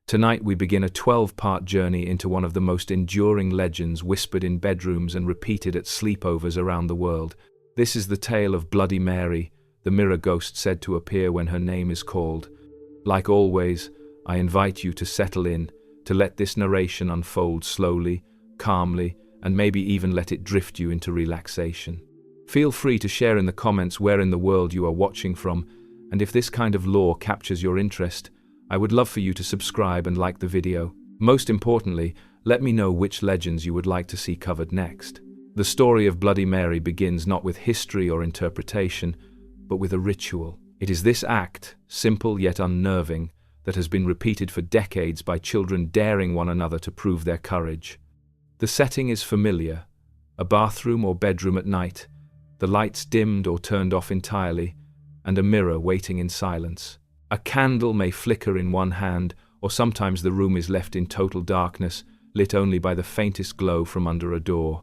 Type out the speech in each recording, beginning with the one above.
Tonight we begin a 12-part journey into one of the most enduring legends whispered in bedrooms and repeated at sleepovers around the world. This is the tale of Bloody Mary, the mirror ghost said to appear when her name is called. Like always, I invite you to settle in, to let this narration unfold slowly, calmly, and maybe even let it drift you into relaxation. Feel free to share in the comments where in the world you are watching from, and if this kind of lore captures your interest, I would love for you to subscribe and like the video. Most importantly, let me know which legends you would like to see covered next. The story of Bloody Mary begins not with history or interpretation, but with a ritual. It is this act, simple yet unnerving, that has been repeated for decades by children daring one another to prove their courage. The setting is familiar: a bathroom or bedroom at night, the lights dimmed or turned off entirely, and a mirror waiting in silence. A candle may flicker in one hand, or sometimes the room is left in total darkness, lit only by the faintest glow from under a door.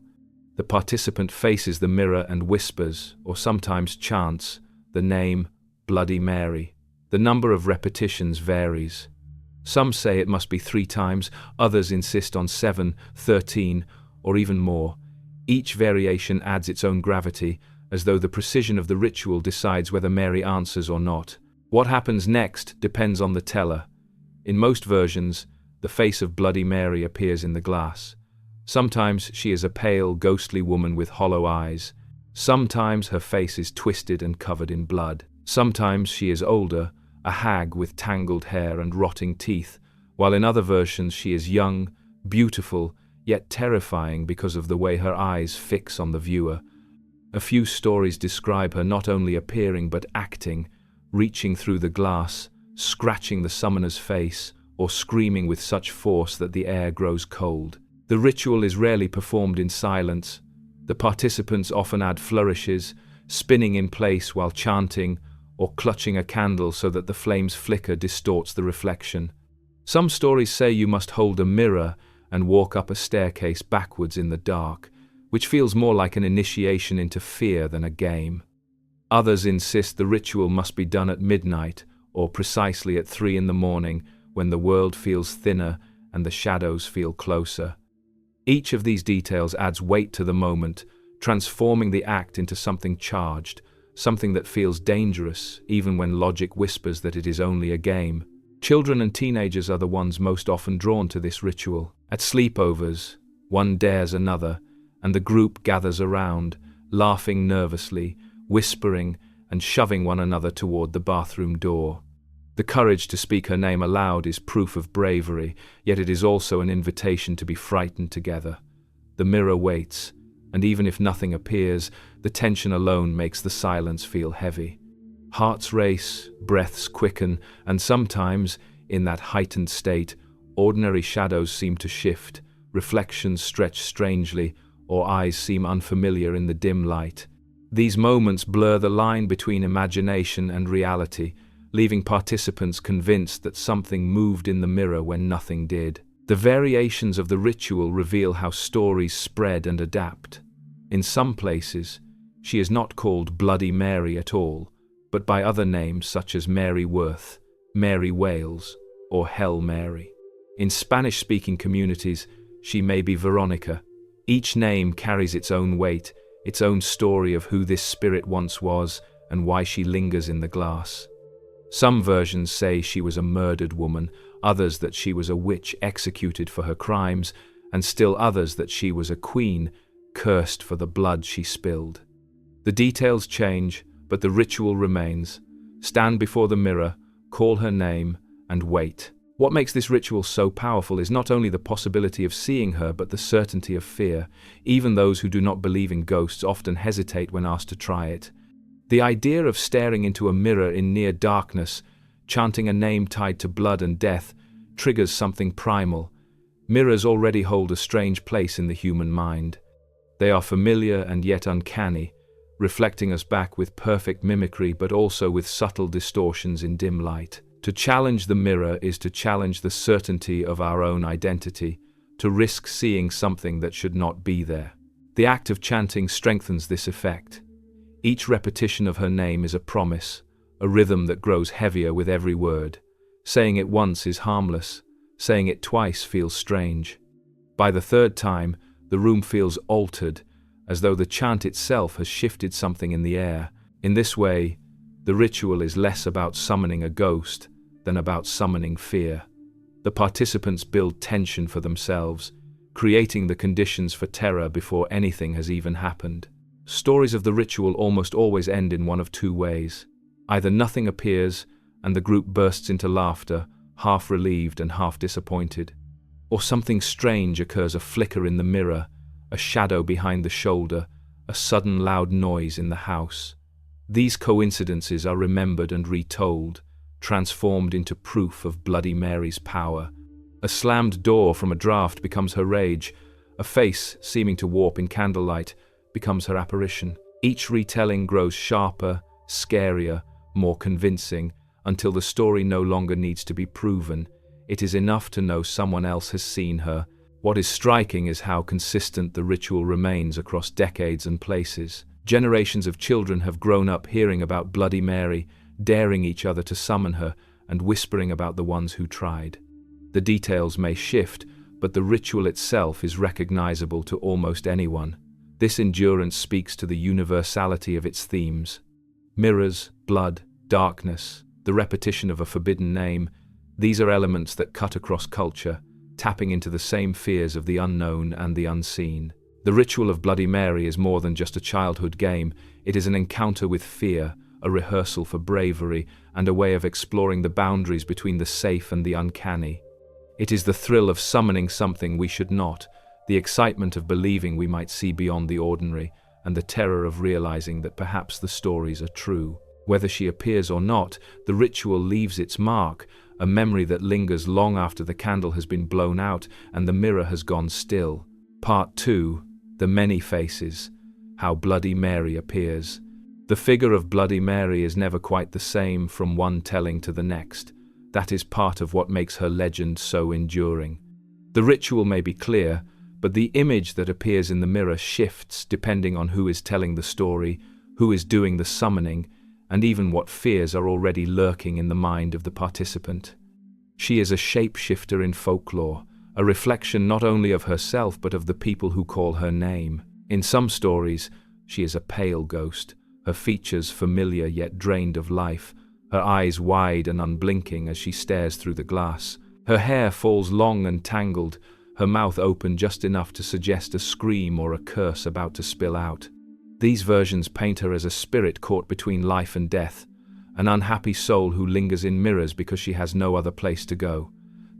The participant faces the mirror and whispers, or sometimes chants, the name Bloody Mary. The number of repetitions varies. Some say it must be 3 times, others insist on 7, 13, or even more. Each variation adds its own gravity, as though the precision of the ritual decides whether Mary answers or not. What happens next depends on the teller. In most versions, the face of Bloody Mary appears in the glass. Sometimes she is a pale, ghostly woman with hollow eyes. Sometimes her face is twisted and covered in blood. Sometimes she is older, a hag with tangled hair and rotting teeth, while in other versions she is young, beautiful, yet terrifying because of the way her eyes fix on the viewer. A few stories describe her not only appearing but acting, reaching through the glass, scratching the summoner's face, or screaming with such force that the air grows cold. The ritual is rarely performed in silence. The participants often add flourishes, spinning in place while chanting, or clutching a candle so that the flame's flicker distorts the reflection. Some stories say you must hold a mirror and walk up a staircase backwards in the dark, which feels more like an initiation into fear than a game. Others insist the ritual must be done at midnight, or precisely at 3 in the morning, when the world feels thinner and the shadows feel closer. Each of these details adds weight to the moment, transforming the act into something charged, something that feels dangerous, even when logic whispers that it is only a game. Children and teenagers are the ones most often drawn to this ritual. At sleepovers, one dares another, and the group gathers around, laughing nervously, whispering, and shoving one another toward the bathroom door. The courage to speak her name aloud is proof of bravery, yet it is also an invitation to be frightened together. The mirror waits, and even if nothing appears, the tension alone makes the silence feel heavy. Hearts race, breaths quicken, and sometimes, in that heightened state, ordinary shadows seem to shift, reflections stretch strangely, or eyes seem unfamiliar in the dim light. These moments blur the line between imagination and reality, leaving participants convinced that something moved in the mirror when nothing did. The variations of the ritual reveal how stories spread and adapt. In some places, she is not called Bloody Mary at all, but by other names such as Mary Worth, Mary Wales, or Hell Mary. In Spanish-speaking communities, she may be Veronica. Each name carries its own weight, its own story of who this spirit once was and why she lingers in the glass. Some versions say she was a murdered woman, others that she was a witch executed for her crimes, and still others that she was a queen, cursed for the blood she spilled. The details change, but the ritual remains. Stand before the mirror, call her name, and wait. What makes this ritual so powerful is not only the possibility of seeing her, but the certainty of fear. Even those who do not believe in ghosts often hesitate when asked to try it. The idea of staring into a mirror in near darkness, chanting a name tied to blood and death, triggers something primal. Mirrors already hold a strange place in the human mind. They are familiar and yet uncanny, reflecting us back with perfect mimicry but also with subtle distortions in dim light. To challenge the mirror is to challenge the certainty of our own identity, to risk seeing something that should not be there. The act of chanting strengthens this effect. Each repetition of her name is a promise, a rhythm that grows heavier with every word. Saying it once is harmless, Saying it twice feels strange. By the third time, the room feels altered, as though the chant itself has shifted something in the air. In this way, the ritual is less about summoning a ghost than about summoning fear. The participants build tension for themselves, creating the conditions for terror before anything has even happened. Stories of the ritual almost always end in one of two ways. Either nothing appears and the group bursts into laughter, half relieved and half disappointed, or something strange occurs, a flicker in the mirror, a shadow behind the shoulder, a sudden loud noise in the house. These coincidences are remembered and retold, transformed into proof of Bloody Mary's power. A slammed door from a draught becomes her rage. A face, seeming to warp in candlelight, becomes her apparition. Each retelling grows sharper, scarier, more convincing, until the story no longer needs to be proven. It is enough to know someone else has seen her. What is striking is how consistent the ritual remains across decades and places. Generations of children have grown up hearing about Bloody Mary, daring each other to summon her, and whispering about the ones who tried. The details may shift, but the ritual itself is recognizable to almost anyone. This endurance speaks to the universality of its themes. Mirrors, blood, darkness, the repetition of a forbidden name, these are elements that cut across culture, tapping into the same fears of the unknown and the unseen. The ritual of Bloody Mary is more than just a childhood game. It is an encounter with fear, a rehearsal for bravery, and a way of exploring the boundaries between the safe and the uncanny. It is the thrill of summoning something we should not, the excitement of believing we might see beyond the ordinary, and the terror of realizing that perhaps the stories are true. Whether she appears or not, the ritual leaves its mark, a memory that lingers long after the candle has been blown out and the mirror has gone still. Part 2. The Many Faces. How Bloody Mary appears. The figure of Bloody Mary is never quite the same from one telling to the next. That is part of what makes her legend so enduring. The ritual may be clear, but the image that appears in the mirror shifts depending on who is telling the story, who is doing the summoning, and even what fears are already lurking in the mind of the participant. She is a shapeshifter in folklore, a reflection not only of herself but of the people who call her name. In some stories, she is a pale ghost, her features familiar yet drained of life, her eyes wide and unblinking as she stares through the glass. Her hair falls long and tangled, her mouth open just enough to suggest a scream or a curse about to spill out. These versions paint her as a spirit caught between life and death, an unhappy soul who lingers in mirrors because she has no other place to go.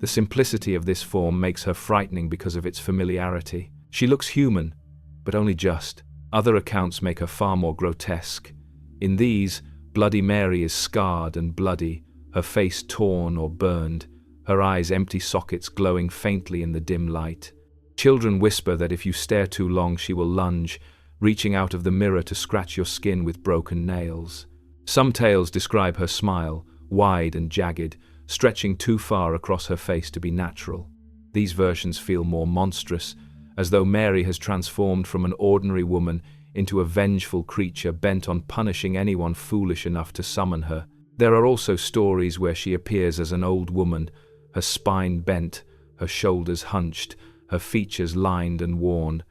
The simplicity of this form makes her frightening because of its familiarity. She looks human, but only just. Other accounts make her far more grotesque. In these, Bloody Mary is scarred and bloody, her face torn or burned, her eyes empty sockets glowing faintly in the dim light. Children whisper that if you stare too long she will lunge, reaching out of the mirror to scratch your skin with broken nails. Some tales describe her smile, wide and jagged, stretching too far across her face to be natural. These versions feel more monstrous, as though Mary has transformed from an ordinary woman into a vengeful creature bent on punishing anyone foolish enough to summon her. There are also stories where she appears as an old woman, her spine bent, her shoulders hunched, her features lined and worn.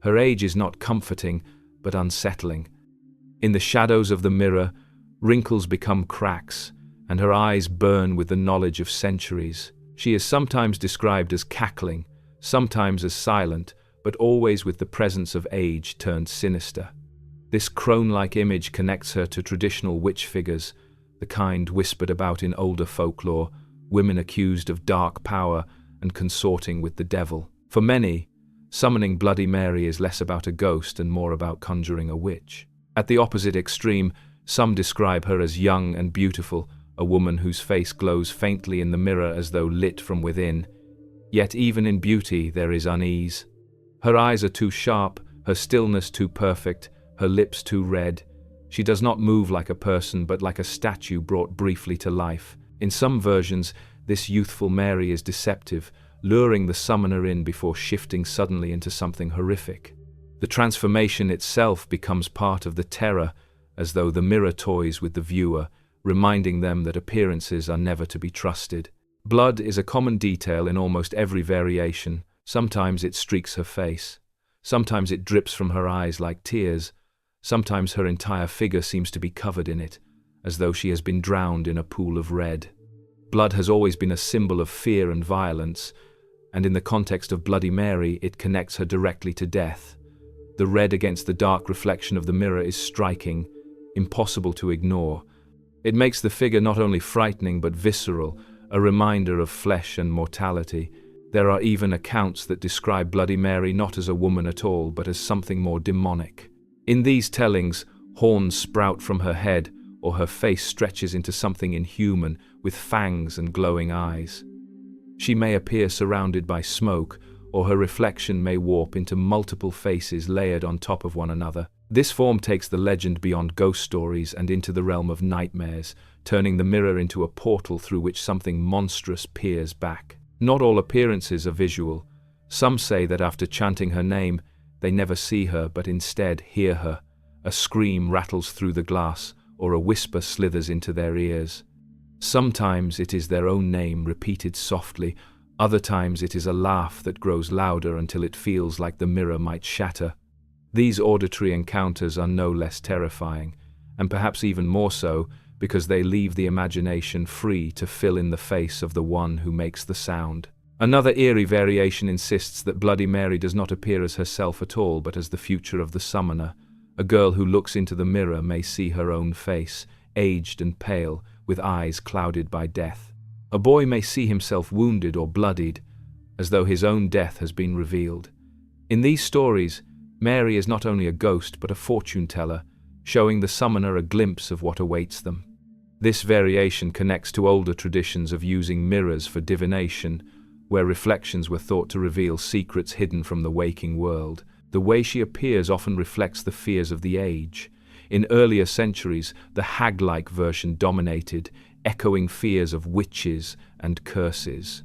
Her age is not comforting, but unsettling. In the shadows of the mirror, wrinkles become cracks, and her eyes burn with the knowledge of centuries. She is sometimes described as cackling, sometimes as silent, but always with the presence of age turned sinister. This crone-like image connects her to traditional witch figures, the kind whispered about in older folklore, women accused of dark power and consorting with the devil. For many, summoning Bloody Mary is less about a ghost and more about conjuring a witch. At the opposite extreme, some describe her as young and beautiful, a woman whose face glows faintly in the mirror as though lit from within. Yet even in beauty there is unease. Her eyes are too sharp, her stillness too perfect, her lips too red. She does not move like a person but like a statue brought briefly to life. In some versions, this youthful Mary is deceptive, luring the summoner in before shifting suddenly into something horrific. The transformation itself becomes part of the terror, as though the mirror toys with the viewer, reminding them that appearances are never to be trusted. Blood is a common detail in almost every variation. Sometimes it streaks her face. Sometimes it drips from her eyes like tears. Sometimes her entire figure seems to be covered in it, as though she has been drowned in a pool of red. Blood has always been a symbol of fear and violence, and in the context of Bloody Mary, it connects her directly to death. The red against the dark reflection of the mirror is striking, impossible to ignore. It makes the figure not only frightening but visceral, a reminder of flesh and mortality. There are even accounts that describe Bloody Mary not as a woman at all, but as something more demonic. In these tellings, horns sprout from her head, or her face stretches into something inhuman, with fangs and glowing eyes. She may appear surrounded by smoke, or her reflection may warp into multiple faces layered on top of one another. This form takes the legend beyond ghost stories and into the realm of nightmares, turning the mirror into a portal through which something monstrous peers back. Not all appearances are visual. Some say that after chanting her name, they never see her but instead hear her. A scream rattles through the glass, or a whisper slithers into their ears. Sometimes it is their own name repeated softly, other times it is a laugh that grows louder until it feels like the mirror might shatter. These auditory encounters are no less terrifying, and perhaps even more so because they leave the imagination free to fill in the face of the one who makes the sound. Another eerie variation insists that Bloody Mary does not appear as herself at all, but as the future of the summoner. A girl who looks into the mirror may see her own face, aged and pale, with eyes clouded by death. A boy may see himself wounded or bloodied, as though his own death has been revealed. In these stories, Mary is not only a ghost but a fortune teller, showing the summoner a glimpse of what awaits them. This variation connects to older traditions of using mirrors for divination, where reflections were thought to reveal secrets hidden from the waking world. The way she appears often reflects the fears of the age. In earlier centuries, the hag-like version dominated, echoing fears of witches and curses.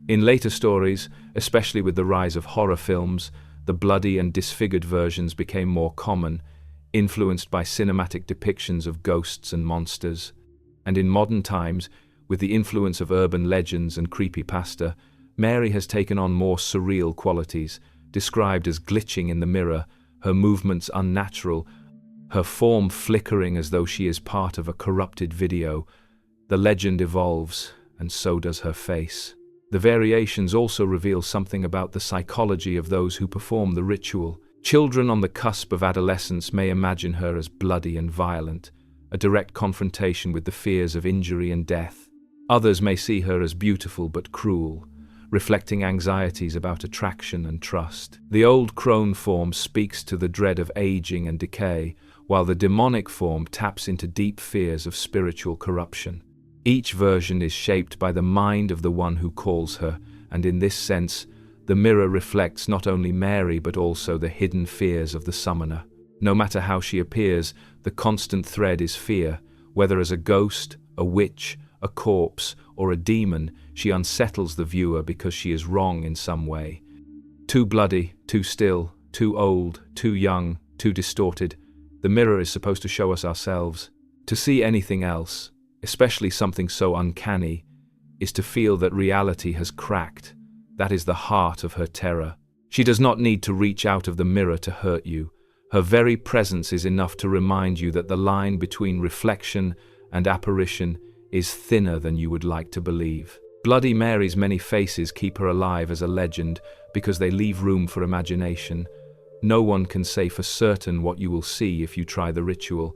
In later stories, especially with the rise of horror films, the bloody and disfigured versions became more common, influenced by cinematic depictions of ghosts and monsters. And in modern times, with the influence of urban legends and creepypasta, Mary has taken on more surreal qualities, described as glitching in the mirror, her movements unnatural, her form flickering as though she is part of a corrupted video. The legend evolves, and so does her face. The variations also reveal something about the psychology of those who perform the ritual. Children on the cusp of adolescence may imagine her as bloody and violent, a direct confrontation with the fears of injury and death. Others may see her as beautiful but cruel, reflecting anxieties about attraction and trust. The old crone form speaks to the dread of aging and decay, while the demonic form taps into deep fears of spiritual corruption. Each version is shaped by the mind of the one who calls her, and in this sense, the mirror reflects not only Mary but also the hidden fears of the summoner. No matter how she appears, the constant thread is fear. Whether as a ghost, a witch, a corpse, or a demon, she unsettles the viewer because she is wrong in some way. Too bloody, too still, too old, too young, too distorted. The mirror is supposed to show us ourselves. To see anything else, especially something so uncanny, is to feel that reality has cracked. That is the heart of her terror. She does not need to reach out of the mirror to hurt you. Her very presence is enough to remind you that the line between reflection and apparition is thinner than you would like to believe. Bloody Mary's many faces keep her alive as a legend because they leave room for imagination. No one can say for certain what you will see if you try the ritual.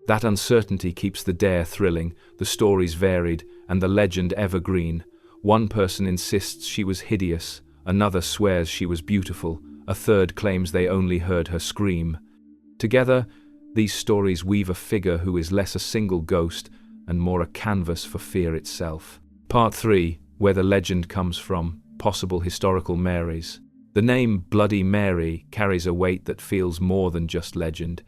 That uncertainty keeps the dare thrilling, the stories varied, and the legend evergreen. One person insists she was hideous, another swears she was beautiful, a third claims they only heard her scream. Together, these stories weave a figure who is less a single ghost and more a canvas for fear itself. Part 3, where the legend comes from, possible historical Marys. The name Bloody Mary carries a weight that feels more than just legend.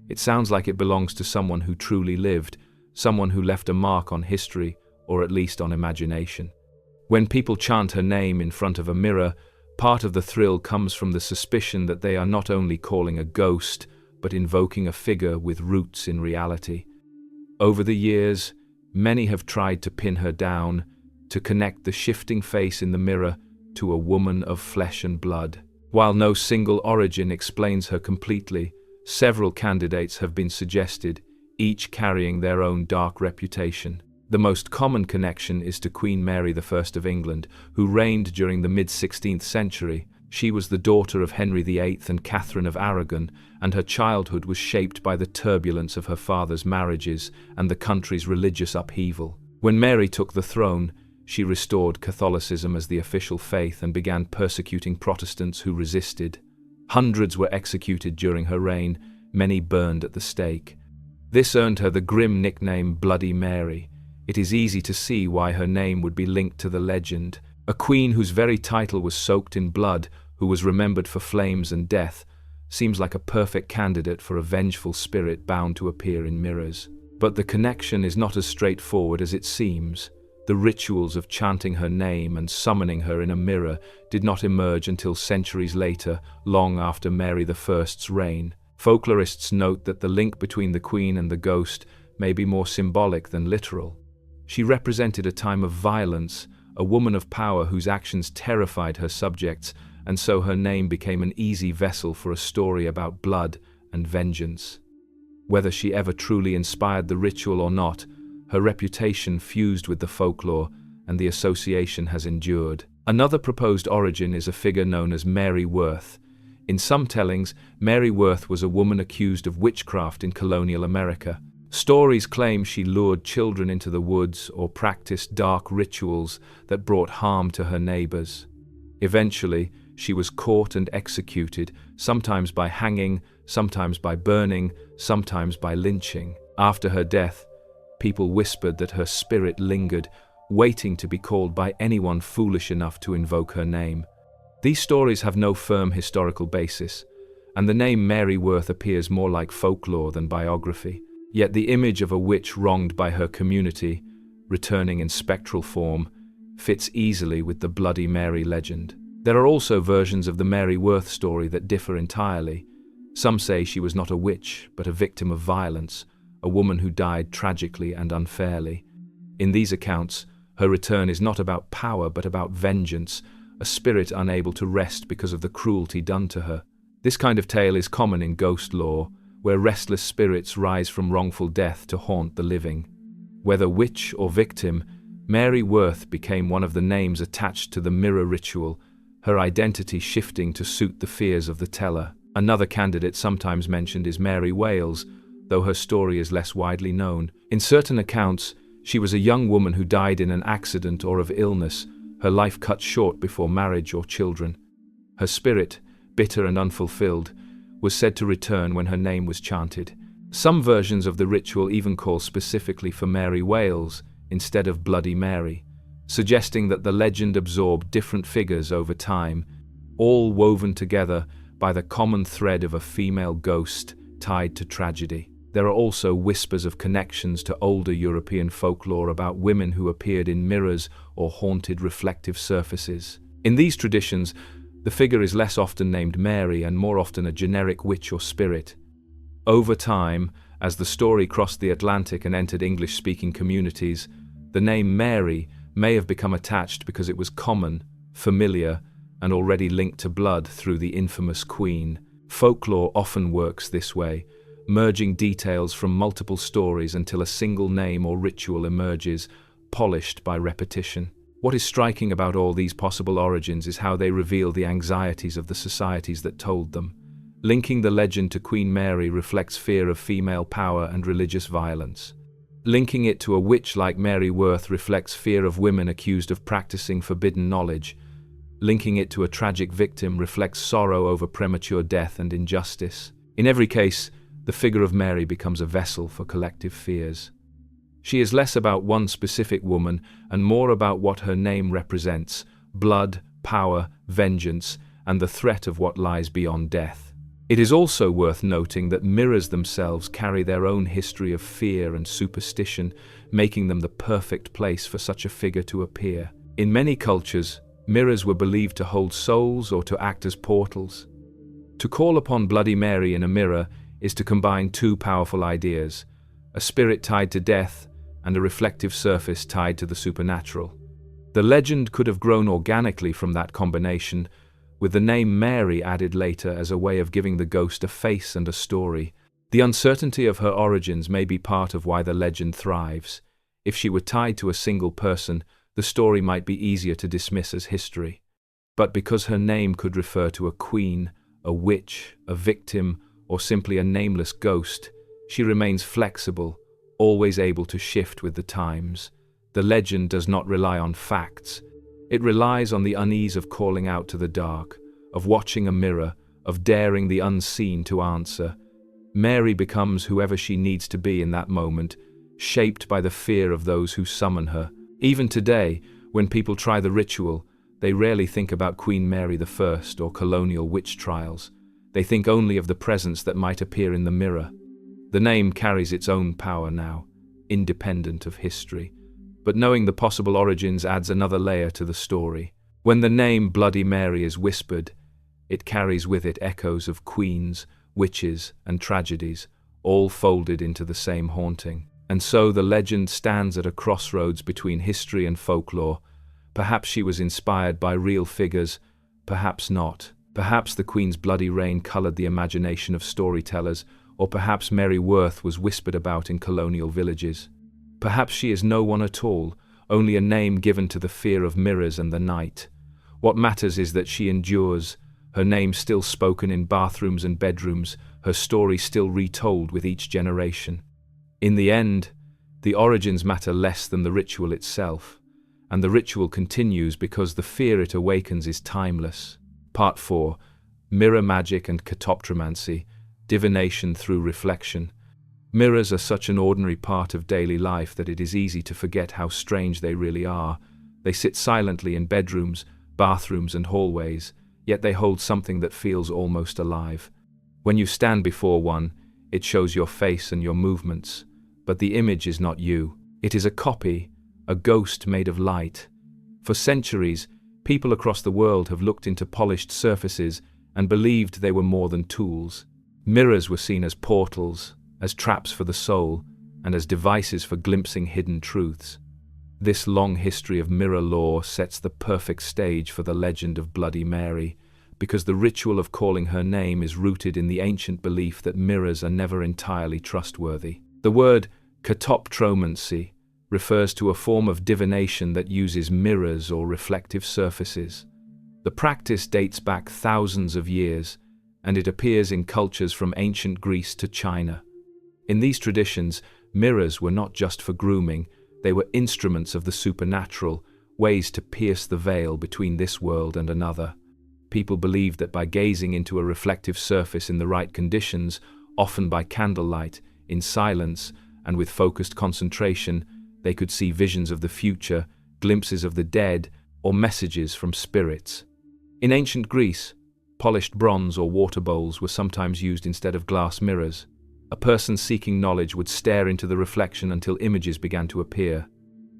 It sounds like it belongs to someone who truly lived, someone who left a mark on history, or at least on imagination. When people chant her name in front of a mirror, part of the thrill comes from the suspicion that they are not only calling a ghost, but invoking a figure with roots in reality. Over the years, many have tried to pin her down, to connect the shifting face in the mirror to a woman of flesh and blood. While no single origin explains her completely, several candidates have been suggested, each carrying their own dark reputation. The most common connection is to Queen Mary I of England, who reigned during the mid-16th century. She was the daughter of Henry VIII and Catherine of Aragon, and her childhood was shaped by the turbulence of her father's marriages and the country's religious upheaval. When Mary took the throne, she restored Catholicism as the official faith and began persecuting Protestants who resisted. Hundreds were executed during her reign, many burned at the stake. This earned her the grim nickname Bloody Mary. It is easy to see why her name would be linked to the legend. A queen whose very title was soaked in blood, who was remembered for flames and death, seems like a perfect candidate for a vengeful spirit bound to appear in mirrors. But the connection is not as straightforward as it seems. The rituals of chanting her name and summoning her in a mirror did not emerge until centuries later, long after Mary I's reign. Folklorists note that the link between the queen and the ghost may be more symbolic than literal. She represented a time of violence, a woman of power whose actions terrified her subjects, and so her name became an easy vessel for a story about blood and vengeance. Whether she ever truly inspired the ritual or not, her reputation fused with the folklore, and the association has endured. Another proposed origin is a figure known as Mary Worth. In some tellings, Mary Worth was a woman accused of witchcraft in colonial America. Stories claim she lured children into the woods or practiced dark rituals that brought harm to her neighbors. Eventually, she was caught and executed, sometimes by hanging, sometimes by burning, sometimes by lynching. After her death, people whispered that her spirit lingered, waiting to be called by anyone foolish enough to invoke her name. These stories have no firm historical basis, and the name Mary Worth appears more like folklore than biography. Yet the image of a witch wronged by her community, returning in spectral form, fits easily with the Bloody Mary legend. There are also versions of the Mary Worth story that differ entirely. Some say she was not a witch, but a victim of violence, a woman who died tragically and unfairly. In these accounts, her return is not about power but about vengeance, a spirit unable to rest because of the cruelty done to her. This kind of tale is common in ghost lore, where restless spirits rise from wrongful death to haunt the living. Whether witch or victim, Mary Worth became one of the names attached to the mirror ritual, her identity shifting to suit the fears of the teller. Another candidate sometimes mentioned is Mary Wales, though her story is less widely known. In certain accounts, she was a young woman who died in an accident or of illness, her life cut short before marriage or children. Her spirit, bitter and unfulfilled, was said to return when her name was chanted. Some versions of the ritual even call specifically for Mary Wales instead of Bloody Mary, suggesting that the legend absorbed different figures over time, all woven together by the common thread of a female ghost tied to tragedy. There are also whispers of connections to older European folklore about women who appeared in mirrors or haunted reflective surfaces. In these traditions, the figure is less often named Mary and more often a generic witch or spirit. Over time, as the story crossed the Atlantic and entered English-speaking communities, the name Mary may have become attached because it was common, familiar, and already linked to blood through the infamous Queen. Folklore often works this way, merging details from multiple stories until a single name or ritual emerges, polished by repetition. What is striking about all these possible origins is how they reveal the anxieties of the societies that told them. Linking the legend to Queen Mary reflects fear of female power and religious violence. Linking it to a witch like Mary Worth reflects fear of women accused of practicing forbidden knowledge. Linking it to a tragic victim reflects sorrow over premature death and injustice. In every case, the figure of Mary becomes a vessel for collective fears. She is less about one specific woman and more about what her name represents: blood, power, vengeance, and the threat of what lies beyond death. It is also worth noting that mirrors themselves carry their own history of fear and superstition, making them the perfect place for such a figure to appear. In many cultures, mirrors were believed to hold souls or to act as portals. To call upon Bloody Mary in a mirror is to combine two powerful ideas: a spirit tied to death and a reflective surface tied to the supernatural. The legend could have grown organically from that combination, with the name Mary added later as a way of giving the ghost a face and a story. The uncertainty of her origins may be part of why the legend thrives. If she were tied to a single person, the story might be easier to dismiss as history. But because her name could refer to a queen, a witch, a victim, or simply a nameless ghost, she remains flexible, always able to shift with the times. The legend does not rely on facts. It relies on the unease of calling out to the dark, of watching a mirror, of daring the unseen to answer. Mary becomes whoever she needs to be in that moment, shaped by the fear of those who summon her. Even today, when people try the ritual, they rarely think about Queen Mary I or colonial witch trials. They think only of the presence that might appear in the mirror. The name carries its own power now, independent of history. But knowing the possible origins adds another layer to the story. When the name Bloody Mary is whispered, it carries with it echoes of queens, witches, and tragedies, all folded into the same haunting. And so the legend stands at a crossroads between history and folklore. Perhaps she was inspired by real figures, perhaps not. Perhaps the Queen's bloody reign colored the imagination of storytellers, or perhaps Mary Worth was whispered about in colonial villages. Perhaps she is no one at all, only a name given to the fear of mirrors and the night. What matters is that she endures, her name still spoken in bathrooms and bedrooms, her story still retold with each generation. In the end, the origins matter less than the ritual itself, and the ritual continues because the fear it awakens is timeless. Part 4. Mirror Magic and Catoptromancy, Divination through Reflection. Mirrors are such an ordinary part of daily life that it is easy to forget how strange they really are. They sit silently in bedrooms, bathrooms, and hallways, yet they hold something that feels almost alive. When you stand before one, it shows your face and your movements, but the image is not you. It is a copy, a ghost made of light. For centuries, people across the world have looked into polished surfaces and believed they were more than tools. Mirrors were seen as portals, as traps for the soul, and as devices for glimpsing hidden truths. This long history of mirror lore sets the perfect stage for the legend of Bloody Mary, because the ritual of calling her name is rooted in the ancient belief that mirrors are never entirely trustworthy. The word catoptromancy refers to a form of divination that uses mirrors or reflective surfaces. The practice dates back thousands of years, and it appears in cultures from ancient Greece to China. In these traditions, mirrors were not just for grooming, they were instruments of the supernatural, ways to pierce the veil between this world and another. People believed that by gazing into a reflective surface in the right conditions, often by candlelight, in silence, and with focused concentration, they could see visions of the future, glimpses of the dead, or messages from spirits. In ancient Greece, polished bronze or water bowls were sometimes used instead of glass mirrors. A person seeking knowledge would stare into the reflection until images began to appear.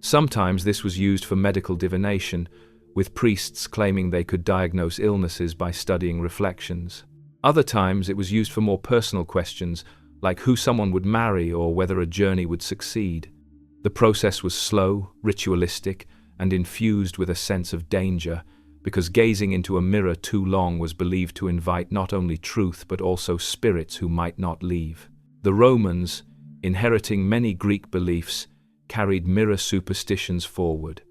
Sometimes this was used for medical divination, with priests claiming they could diagnose illnesses by studying reflections. Other times it was used for more personal questions, like who someone would marry or whether a journey would succeed. The process was slow, ritualistic, and infused with a sense of danger, because gazing into a mirror too long was believed to invite not only truth but also spirits who might not leave. The Romans, inheriting many Greek beliefs, carried mirror superstitions forward.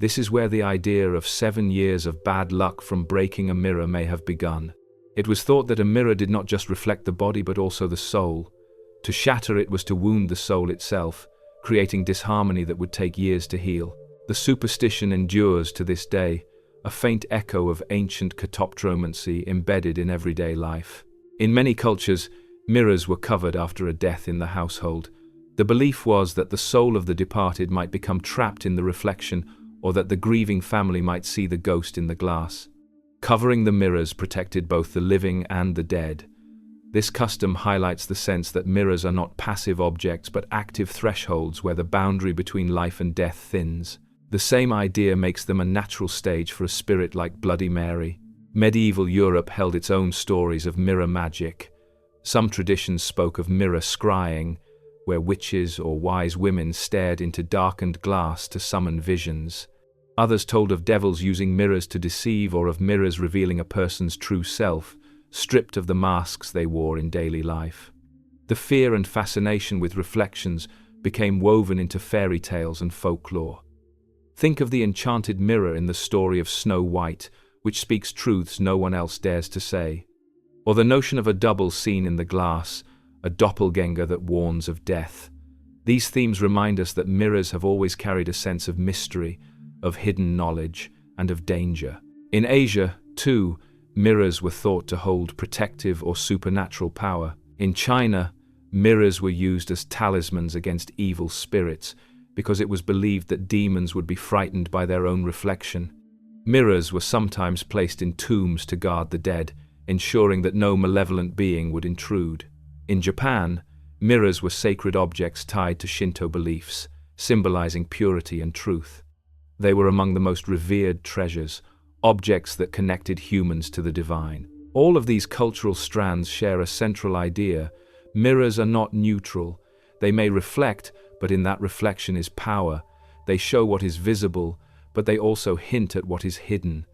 This is where the idea of 7 years of bad luck from breaking a mirror may have begun. It was thought that a mirror did not just reflect the body but also the soul. To shatter it was to wound the soul itself, creating disharmony that would take years to heal. The superstition endures to this day, a faint echo of ancient catoptromancy embedded in everyday life. In many cultures, mirrors were covered after a death in the household. The belief was that the soul of the departed might become trapped in the reflection, or that the grieving family might see the ghost in the glass. Covering the mirrors protected both the living and the dead. This custom highlights the sense that mirrors are not passive objects but active thresholds where the boundary between life and death thins. The same idea makes them a natural stage for a spirit like Bloody Mary. Medieval Europe held its own stories of mirror magic. Some traditions spoke of mirror scrying, where witches or wise women stared into darkened glass to summon visions. Others told of devils using mirrors to deceive, or of mirrors revealing a person's true self, stripped of the masks they wore in daily life. The fear and fascination with reflections became woven into fairy tales and folklore. Think of the enchanted mirror in the story of Snow White, which speaks truths no one else dares to say. Or the notion of a double seen in the glass, a doppelganger that warns of death. These themes remind us that mirrors have always carried a sense of mystery, of hidden knowledge, and of danger. In Asia, too, mirrors were thought to hold protective or supernatural power. In China, mirrors were used as talismans against evil spirits because it was believed that demons would be frightened by their own reflection. Mirrors were sometimes placed in tombs to guard the dead, ensuring that no malevolent being would intrude. In Japan, mirrors were sacred objects tied to Shinto beliefs, symbolizing purity and truth. They were among the most revered treasures, objects that connected humans to the divine. All of these cultural strands share a central idea. Mirrors are not neutral. They may reflect, but in that reflection is power. They show what is visible, but they also hint at what is hidden.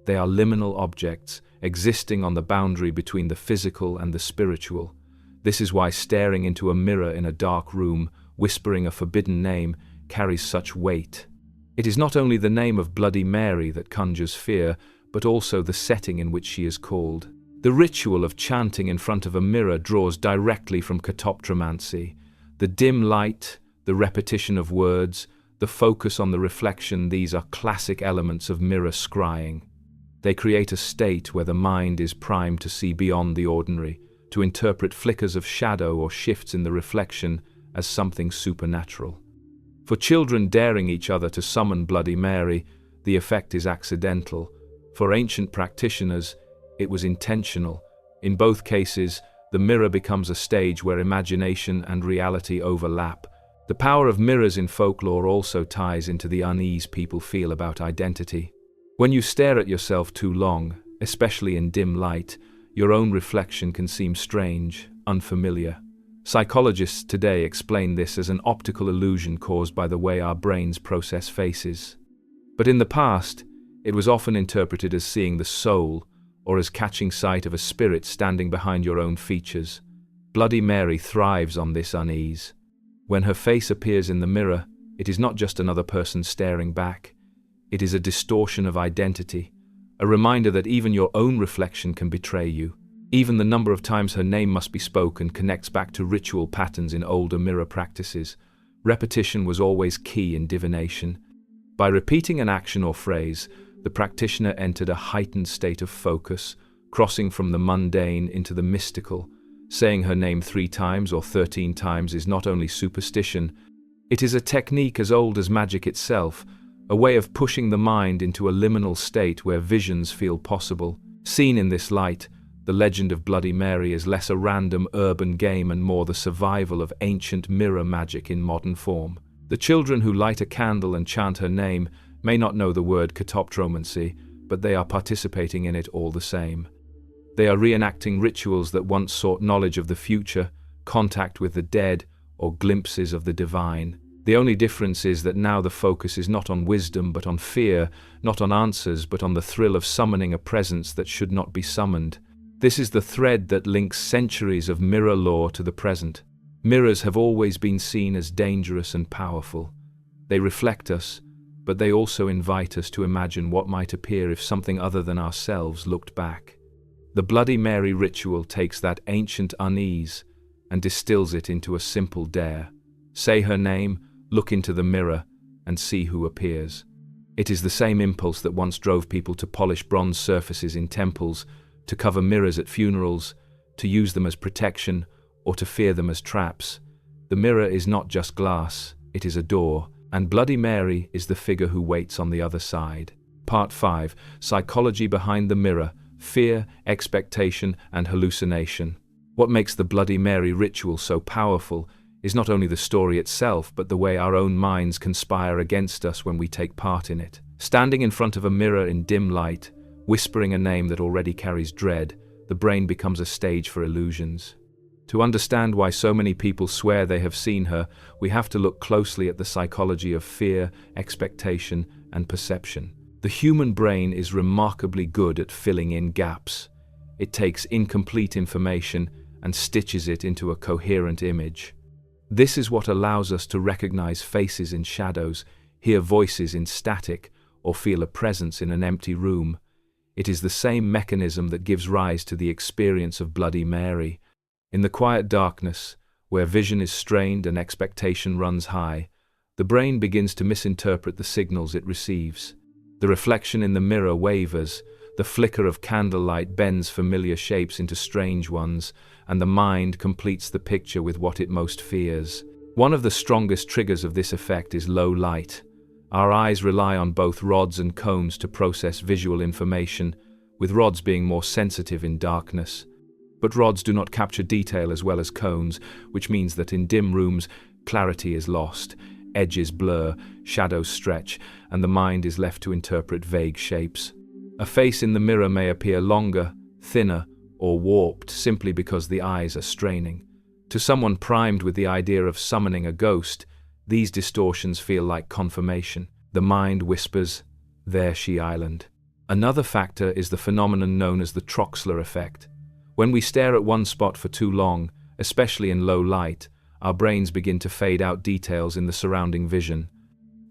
They are liminal objects, existing on the boundary between the physical and the spiritual. This is why staring into a mirror in a dark room, whispering a forbidden name, carries such weight. It is not only the name of Bloody Mary that conjures fear, but also the setting in which she is called. The ritual of chanting in front of a mirror draws directly from katoptromancy. The dim light, the repetition of words, the focus on the reflection, these are classic elements of mirror scrying. They create a state where the mind is primed to see beyond the ordinary, to interpret flickers of shadow or shifts in the reflection as something supernatural. For children daring each other to summon Bloody Mary, the effect is accidental. For ancient practitioners, it was intentional. In both cases, the mirror becomes a stage where imagination and reality overlap. The power of mirrors in folklore also ties into the unease people feel about identity. When you stare at yourself too long, especially in dim light, your own reflection can seem strange, unfamiliar. Psychologists today explain this as an optical illusion caused by the way our brains process faces. But in the past, it was often interpreted as seeing the soul, or as catching sight of a spirit standing behind your own features. Bloody Mary thrives on this unease. When her face appears in the mirror, it is not just another person staring back. It is a distortion of identity, a reminder that even your own reflection can betray you. Even the number of times her name must be spoken connects back to ritual patterns in older mirror practices. Repetition was always key in divination. By repeating an action or phrase, the practitioner entered a heightened state of focus, crossing from the mundane into the mystical. Saying her name 3 times or 13 times is not only superstition, it is a technique as old as magic itself, a way of pushing the mind into a liminal state where visions feel possible. Seen in this light, the legend of Bloody Mary is less a random urban game and more the survival of ancient mirror magic in modern form. The children who light a candle and chant her name may not know the word katoptromancy, but they are participating in it all the same. They are reenacting rituals that once sought knowledge of the future, contact with the dead, or glimpses of the divine. The only difference is that now the focus is not on wisdom but on fear, not on answers but on the thrill of summoning a presence that should not be summoned. This is the thread that links centuries of mirror lore to the present. Mirrors have always been seen as dangerous and powerful. They reflect us, but they also invite us to imagine what might appear if something other than ourselves looked back. The Bloody Mary ritual takes that ancient unease and distills it into a simple dare. Say her name, look into the mirror, and see who appears. It is the same impulse that once drove people to polish bronze surfaces in temples, to cover mirrors at funerals, to use them as protection, or to fear them as traps. The mirror is not just glass, it is a door, and Bloody Mary is the figure who waits on the other side. Part 5. Psychology behind the mirror, fear, expectation, and hallucination. What makes the Bloody Mary ritual so powerful is not only the story itself, but the way our own minds conspire against us when we take part in it. Standing in front of a mirror in dim light, whispering a name that already carries dread, the brain becomes a stage for illusions. To understand why so many people swear they have seen her, we have to look closely at the psychology of fear, expectation, and perception. The human brain is remarkably good at filling in gaps. It takes incomplete information and stitches it into a coherent image. This is what allows us to recognize faces in shadows, hear voices in static, or feel a presence in an empty room. It is the same mechanism that gives rise to the experience of Bloody Mary. In the quiet darkness, where vision is strained and expectation runs high, the brain begins to misinterpret the signals it receives. The reflection in the mirror wavers, the flicker of candlelight bends familiar shapes into strange ones, and the mind completes the picture with what it most fears. One of the strongest triggers of this effect is low light. Our eyes rely on both rods and cones to process visual information, with rods being more sensitive in darkness. But rods do not capture detail as well as cones, which means that in dim rooms, clarity is lost, edges blur, shadows stretch, and the mind is left to interpret vague shapes. A face in the mirror may appear longer, thinner, or warped simply because the eyes are straining. To someone primed with the idea of summoning a ghost, these distortions feel like confirmation. The mind whispers, "There she island." Another factor is the phenomenon known as the Troxler effect. When we stare at one spot for too long, especially in low light, our brains begin to fade out details in the surrounding vision.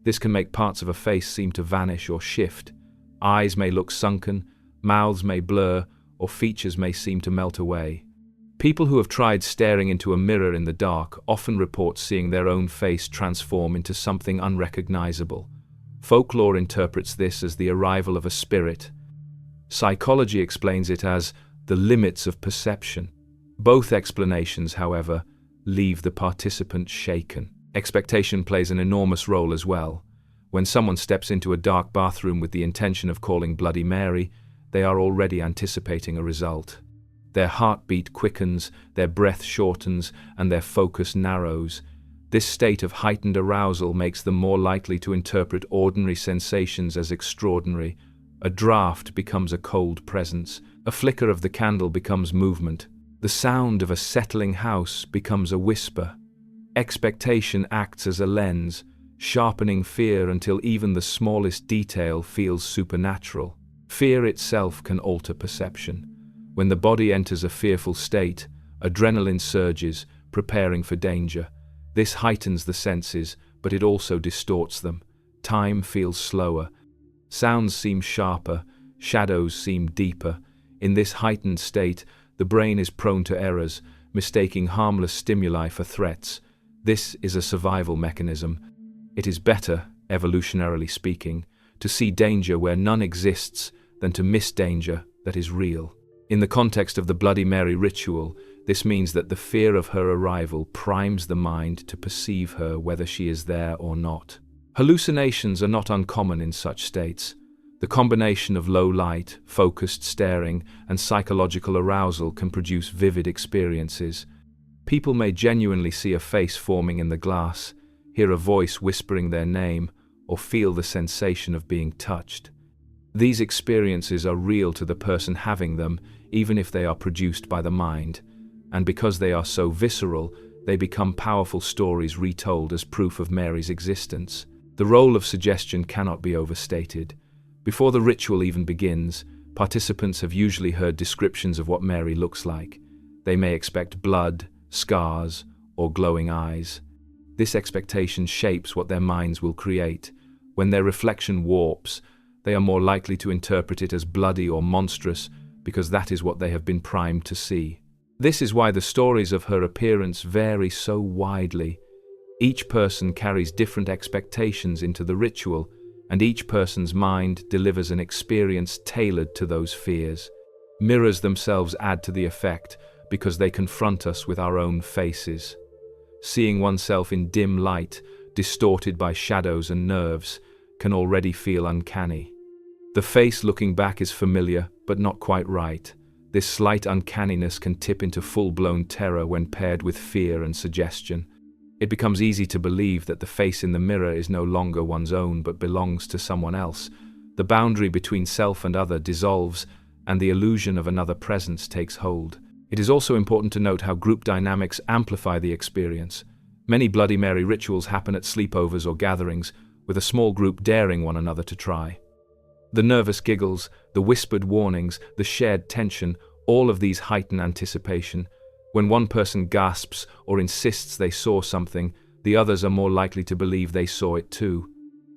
This can make parts of a face seem to vanish or shift. Eyes may look sunken, mouths may blur, or features may seem to melt away. People who have tried staring into a mirror in the dark often report seeing their own face transform into something unrecognizable. Folklore interprets this as the arrival of a spirit. Psychology explains it as the limits of perception. Both explanations, however, leave the participant shaken. Expectation plays an enormous role as well. When someone steps into a dark bathroom with the intention of calling Bloody Mary, they are already anticipating a result. Their heartbeat quickens, their breath shortens, and their focus narrows. This state of heightened arousal makes them more likely to interpret ordinary sensations as extraordinary. A draft becomes a cold presence. A flicker of the candle becomes movement. The sound of a settling house becomes a whisper. Expectation acts as a lens, sharpening fear until even the smallest detail feels supernatural. Fear itself can alter perception. When the body enters a fearful state, adrenaline surges, preparing for danger. This heightens the senses, but it also distorts them. Time feels slower. Sounds seem sharper, shadows seem deeper. In this heightened state, the brain is prone to errors, mistaking harmless stimuli for threats. This is a survival mechanism. It is better, evolutionarily speaking, to see danger where none exists than to miss danger that is real. In the context of the Bloody Mary ritual, this means that the fear of her arrival primes the mind to perceive her whether she is there or not. Hallucinations are not uncommon in such states. The combination of low light, focused staring, and psychological arousal can produce vivid experiences. People may genuinely see a face forming in the glass, hear a voice whispering their name, or feel the sensation of being touched. These experiences are real to the person having them, even if they are produced by the mind. And because they are so visceral, they become powerful stories retold as proof of Mary's existence. The role of suggestion cannot be overstated. Before the ritual even begins, participants have usually heard descriptions of what Mary looks like. They may expect blood, scars, or glowing eyes. This expectation shapes what their minds will create. When their reflection warps, they are more likely to interpret it as bloody or monstrous because that is what they have been primed to see. This is why the stories of her appearance vary so widely. Each person carries different expectations into the ritual, and each person's mind delivers an experience tailored to those fears. Mirrors themselves add to the effect because they confront us with our own faces. Seeing oneself in dim light, distorted by shadows and nerves, can already feel uncanny. The face looking back is familiar, but not quite right. This slight uncanniness can tip into full-blown terror when paired with fear and suggestion. It becomes easy to believe that the face in the mirror is no longer one's own but belongs to someone else. The boundary between self and other dissolves, and the illusion of another presence takes hold. It is also important to note how group dynamics amplify the experience. Many Bloody Mary rituals happen at sleepovers or gatherings, with a small group daring one another to try. The nervous giggles, the whispered warnings, the shared tension, all of these heighten anticipation. When one person gasps or insists they saw something, the others are more likely to believe they saw it too.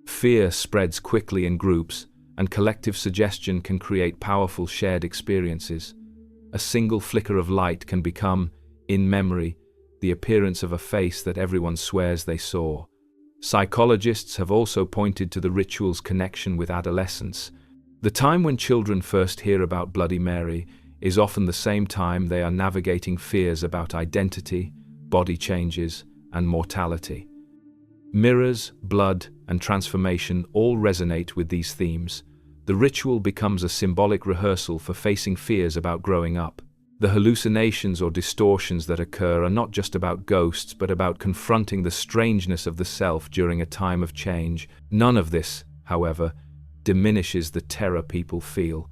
Fear spreads quickly in groups, and collective suggestion can create powerful shared experiences. A single flicker of light can become, in memory, the appearance of a face that everyone swears they saw. Psychologists have also pointed to the ritual's connection with adolescence. The time when children first hear about Bloody Mary is often the same time they are navigating fears about identity, body changes, and mortality. Mirrors, blood, and transformation all resonate with these themes. The ritual becomes a symbolic rehearsal for facing fears about growing up. The hallucinations or distortions that occur are not just about ghosts, but about confronting the strangeness of the self during a time of change. None of this, however, diminishes the terror people feel.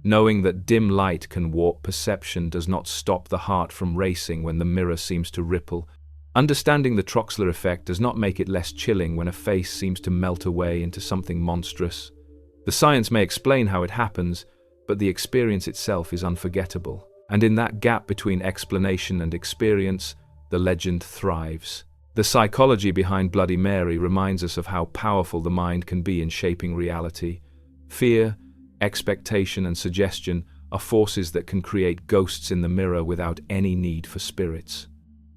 Knowing that dim light can warp perception does not stop the heart from racing when the mirror seems to ripple. Understanding the Troxler effect does not make it less chilling when a face seems to melt away into something monstrous. The science may explain how it happens, but the experience itself is unforgettable. And in that gap between explanation and experience, the legend thrives. The psychology behind Bloody Mary reminds us of how powerful the mind can be in shaping reality. Fear, expectation, and suggestion are forces that can create ghosts in the mirror without any need for spirits.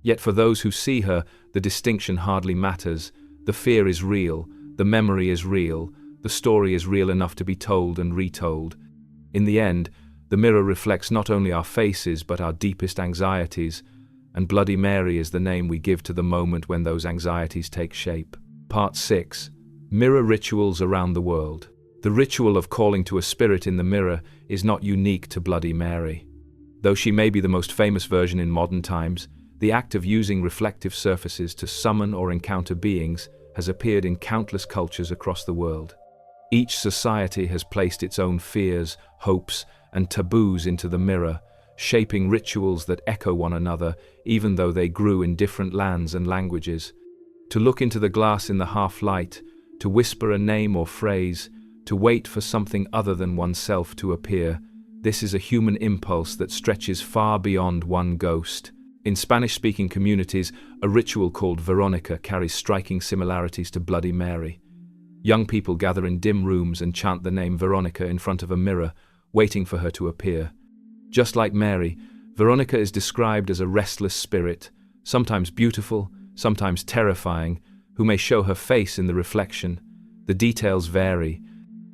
Yet for those who see her, the distinction hardly matters. The fear is real, the memory is real, the story is real enough to be told and retold. In the end, the mirror reflects not only our faces but our deepest anxieties, and Bloody Mary is the name we give to the moment when those anxieties take shape. Part 6. Mirror Rituals Around the World. The ritual of calling to a spirit in the mirror is not unique to Bloody Mary. Though she may be the most famous version in modern times, the act of using reflective surfaces to summon or encounter beings has appeared in countless cultures across the world. Each society has placed its own fears, hopes, and taboos into the mirror, shaping rituals that echo one another, even though they grew in different lands and languages. To look into the glass in the half-light, to whisper a name or phrase, to wait for something other than oneself to appear, this is a human impulse that stretches far beyond one ghost. In Spanish-speaking communities, a ritual called Veronica carries striking similarities to Bloody Mary. Young people gather in dim rooms and chant the name Veronica in front of a mirror, waiting for her to appear. Just like Mary, Veronica is described as a restless spirit, sometimes beautiful, sometimes terrifying, who may show her face in the reflection. The details vary.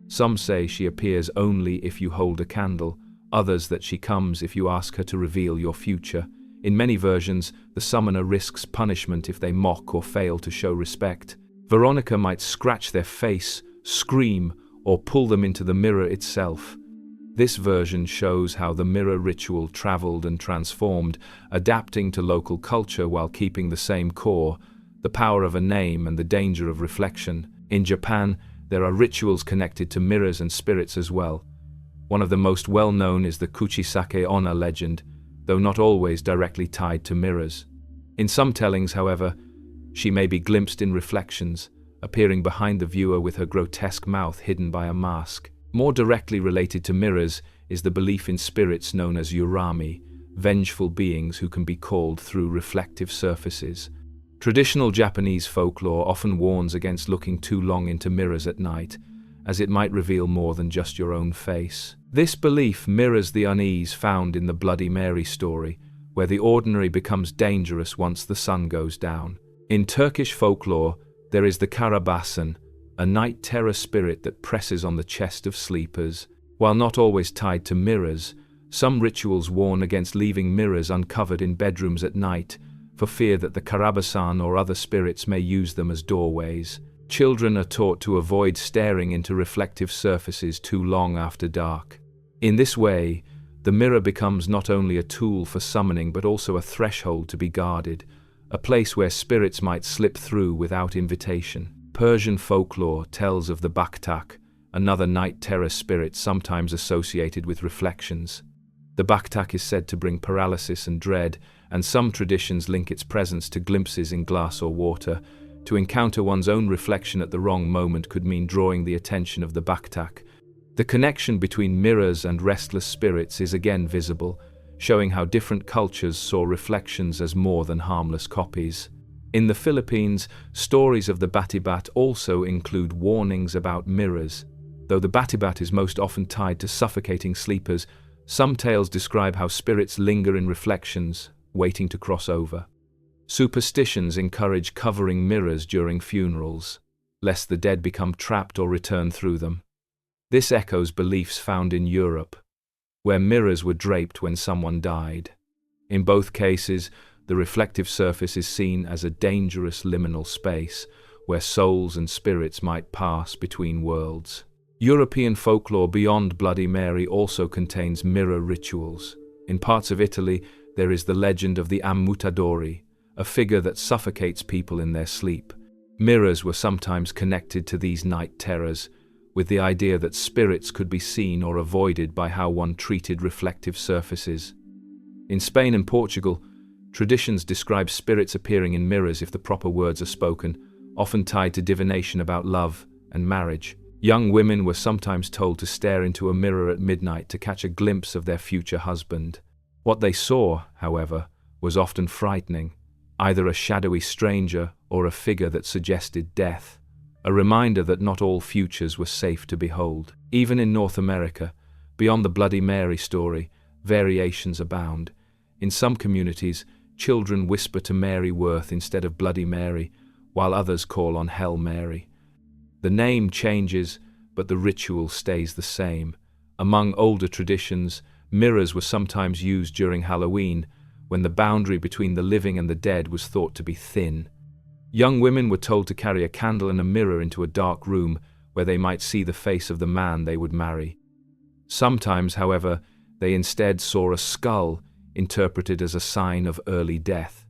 Some say she appears only if you hold a candle, others that she comes if you ask her to reveal your future. In many versions, the summoner risks punishment if they mock or fail to show respect. Veronica might scratch their face, scream, or pull them into the mirror itself. This version shows how the mirror ritual traveled and transformed, adapting to local culture while keeping the same core, the power of a name and the danger of reflection. In Japan, there are rituals connected to mirrors and spirits as well. One of the most well-known is the Kuchisake Onna legend, though not always directly tied to mirrors. In some tellings, however, she may be glimpsed in reflections, appearing behind the viewer with her grotesque mouth hidden by a mask. More directly related to mirrors is the belief in spirits known as urami, vengeful beings who can be called through reflective surfaces. Traditional Japanese folklore often warns against looking too long into mirrors at night, as it might reveal more than just your own face. This belief mirrors the unease found in the Bloody Mary story, where the ordinary becomes dangerous once the sun goes down. In Turkish folklore, there is the Karabasan, a night terror spirit that presses on the chest of sleepers. While not always tied to mirrors, some rituals warn against leaving mirrors uncovered in bedrooms at night, for fear that the Karabasan or other spirits may use them as doorways. Children are taught to avoid staring into reflective surfaces too long after dark. In this way, the mirror becomes not only a tool for summoning but also a threshold to be guarded, a place where spirits might slip through without invitation. Persian folklore tells of the Baktak, another night terror spirit sometimes associated with reflections. The Baktak is said to bring paralysis and dread, and some traditions link its presence to glimpses in glass or water, To encounter one's own reflection at the wrong moment could mean drawing the attention of the Baktak. The connection between mirrors and restless spirits is again visible, showing how different cultures saw reflections as more than harmless copies. In the Philippines, stories of the Batibat also include warnings about mirrors. Though the Batibat is most often tied to suffocating sleepers, some tales describe how spirits linger in reflections, waiting to cross over. Superstitions encourage covering mirrors during funerals, lest the dead become trapped or return through them. This echoes beliefs found in Europe, where mirrors were draped when someone died. In both cases, the reflective surface is seen as a dangerous liminal space, where souls and spirits might pass between worlds. European folklore beyond Bloody Mary also contains mirror rituals. In parts of Italy, there is the legend of the ammutadori, a figure that suffocates people in their sleep. Mirrors were sometimes connected to these night terrors, with the idea that spirits could be seen or avoided by how one treated reflective surfaces. In Spain and Portugal, traditions describe spirits appearing in mirrors if the proper words are spoken, often tied to divination about love and marriage. Young women were sometimes told to stare into a mirror at midnight to catch a glimpse of their future husband. What they saw, however, was often frightening, either a shadowy stranger or a figure that suggested death, a reminder that not all futures were safe to behold. Even in North America, beyond the Bloody Mary story, variations abound. In some communities, children whisper to Mary Worth instead of Bloody Mary, while others call on Hail Mary. The name changes, but the ritual stays the same. Among older traditions, mirrors were sometimes used during Halloween, when the boundary between the living and the dead was thought to be thin. Young women were told to carry a candle and a mirror into a dark room where they might see the face of the man they would marry. Sometimes, however, they instead saw a skull, interpreted as a sign of early death.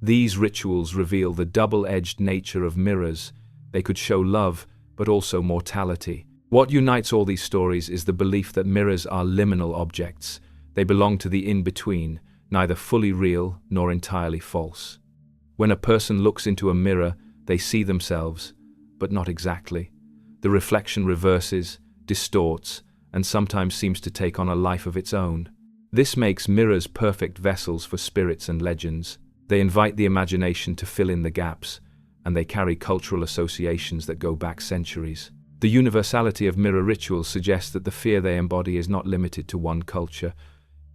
These rituals reveal the double-edged nature of mirrors. They could show love, but also mortality. What unites all these stories is the belief that mirrors are liminal objects. They belong to the in-between, neither fully real nor entirely false. When a person looks into a mirror, they see themselves, but not exactly. The reflection reverses, distorts, and sometimes seems to take on a life of its own. This makes mirrors perfect vessels for spirits and legends. They invite the imagination to fill in the gaps, and they carry cultural associations that go back centuries. The universality of mirror rituals suggests that the fear they embody is not limited to one culture.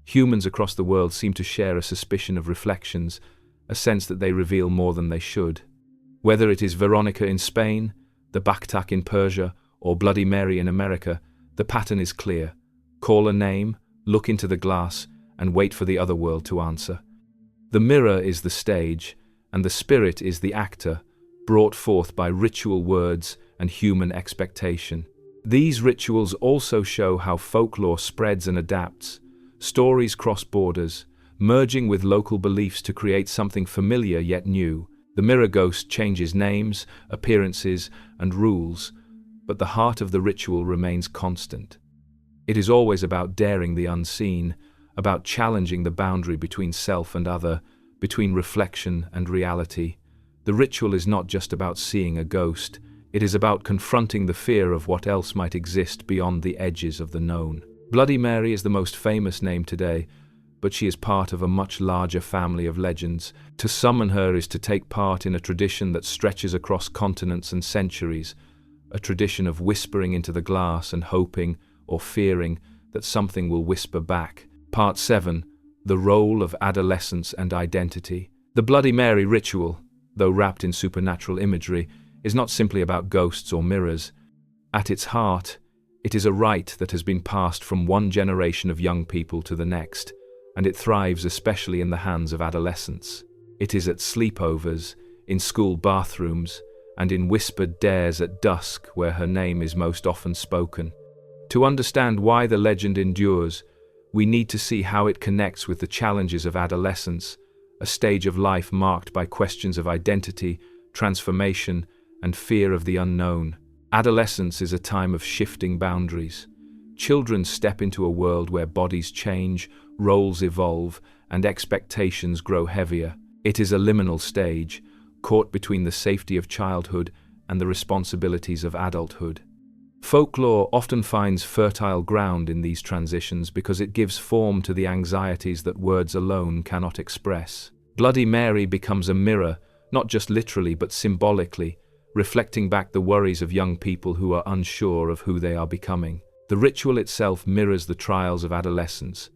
Humans across the world seem to share a suspicion of reflections, a sense that they reveal more than they should. Whether it is Veronica in Spain, the Baktak in Persia, or Bloody Mary in America, the pattern is clear. Call a name, look into the glass, and wait for the other world to answer. The mirror is the stage, and the spirit is the actor, brought forth by ritual words and human expectation. These rituals also show how folklore spreads and adapts. Stories cross borders, merging with local beliefs to create something familiar yet new. The mirror ghost changes names, appearances, and rules, but the heart of the ritual remains constant. It is always about daring the unseen, about challenging the boundary between self and other, between reflection and reality. The ritual is not just about seeing a ghost, it is about confronting the fear of what else might exist beyond the edges of the known. Bloody Mary is the most famous name today, but she is part of a much larger family of legends. To summon her is to take part in a tradition that stretches across continents and centuries, a tradition of whispering into the glass and hoping, or fearing, that something will whisper back. Part 7. The Role of Adolescence and Identity. The Bloody Mary ritual, though wrapped in supernatural imagery, is not simply about ghosts or mirrors. At its heart, it is a rite that has been passed from one generation of young people to the next, and it thrives especially in the hands of adolescents. It is at sleepovers, in school bathrooms, and in whispered dares at dusk where her name is most often spoken. To understand why the legend endures, we need to see how it connects with the challenges of adolescence, a stage of life marked by questions of identity, transformation, and fear of the unknown. Adolescence is a time of shifting boundaries. Children step into a world where bodies change, roles evolve, and expectations grow heavier. It is a liminal stage, caught between the safety of childhood and the responsibilities of adulthood. Folklore often finds fertile ground in these transitions because it gives form to the anxieties that words alone cannot express. Bloody Mary becomes a mirror, not just literally but symbolically, reflecting back the worries of young people who are unsure of who they are becoming. The ritual itself mirrors the trials of adolescence.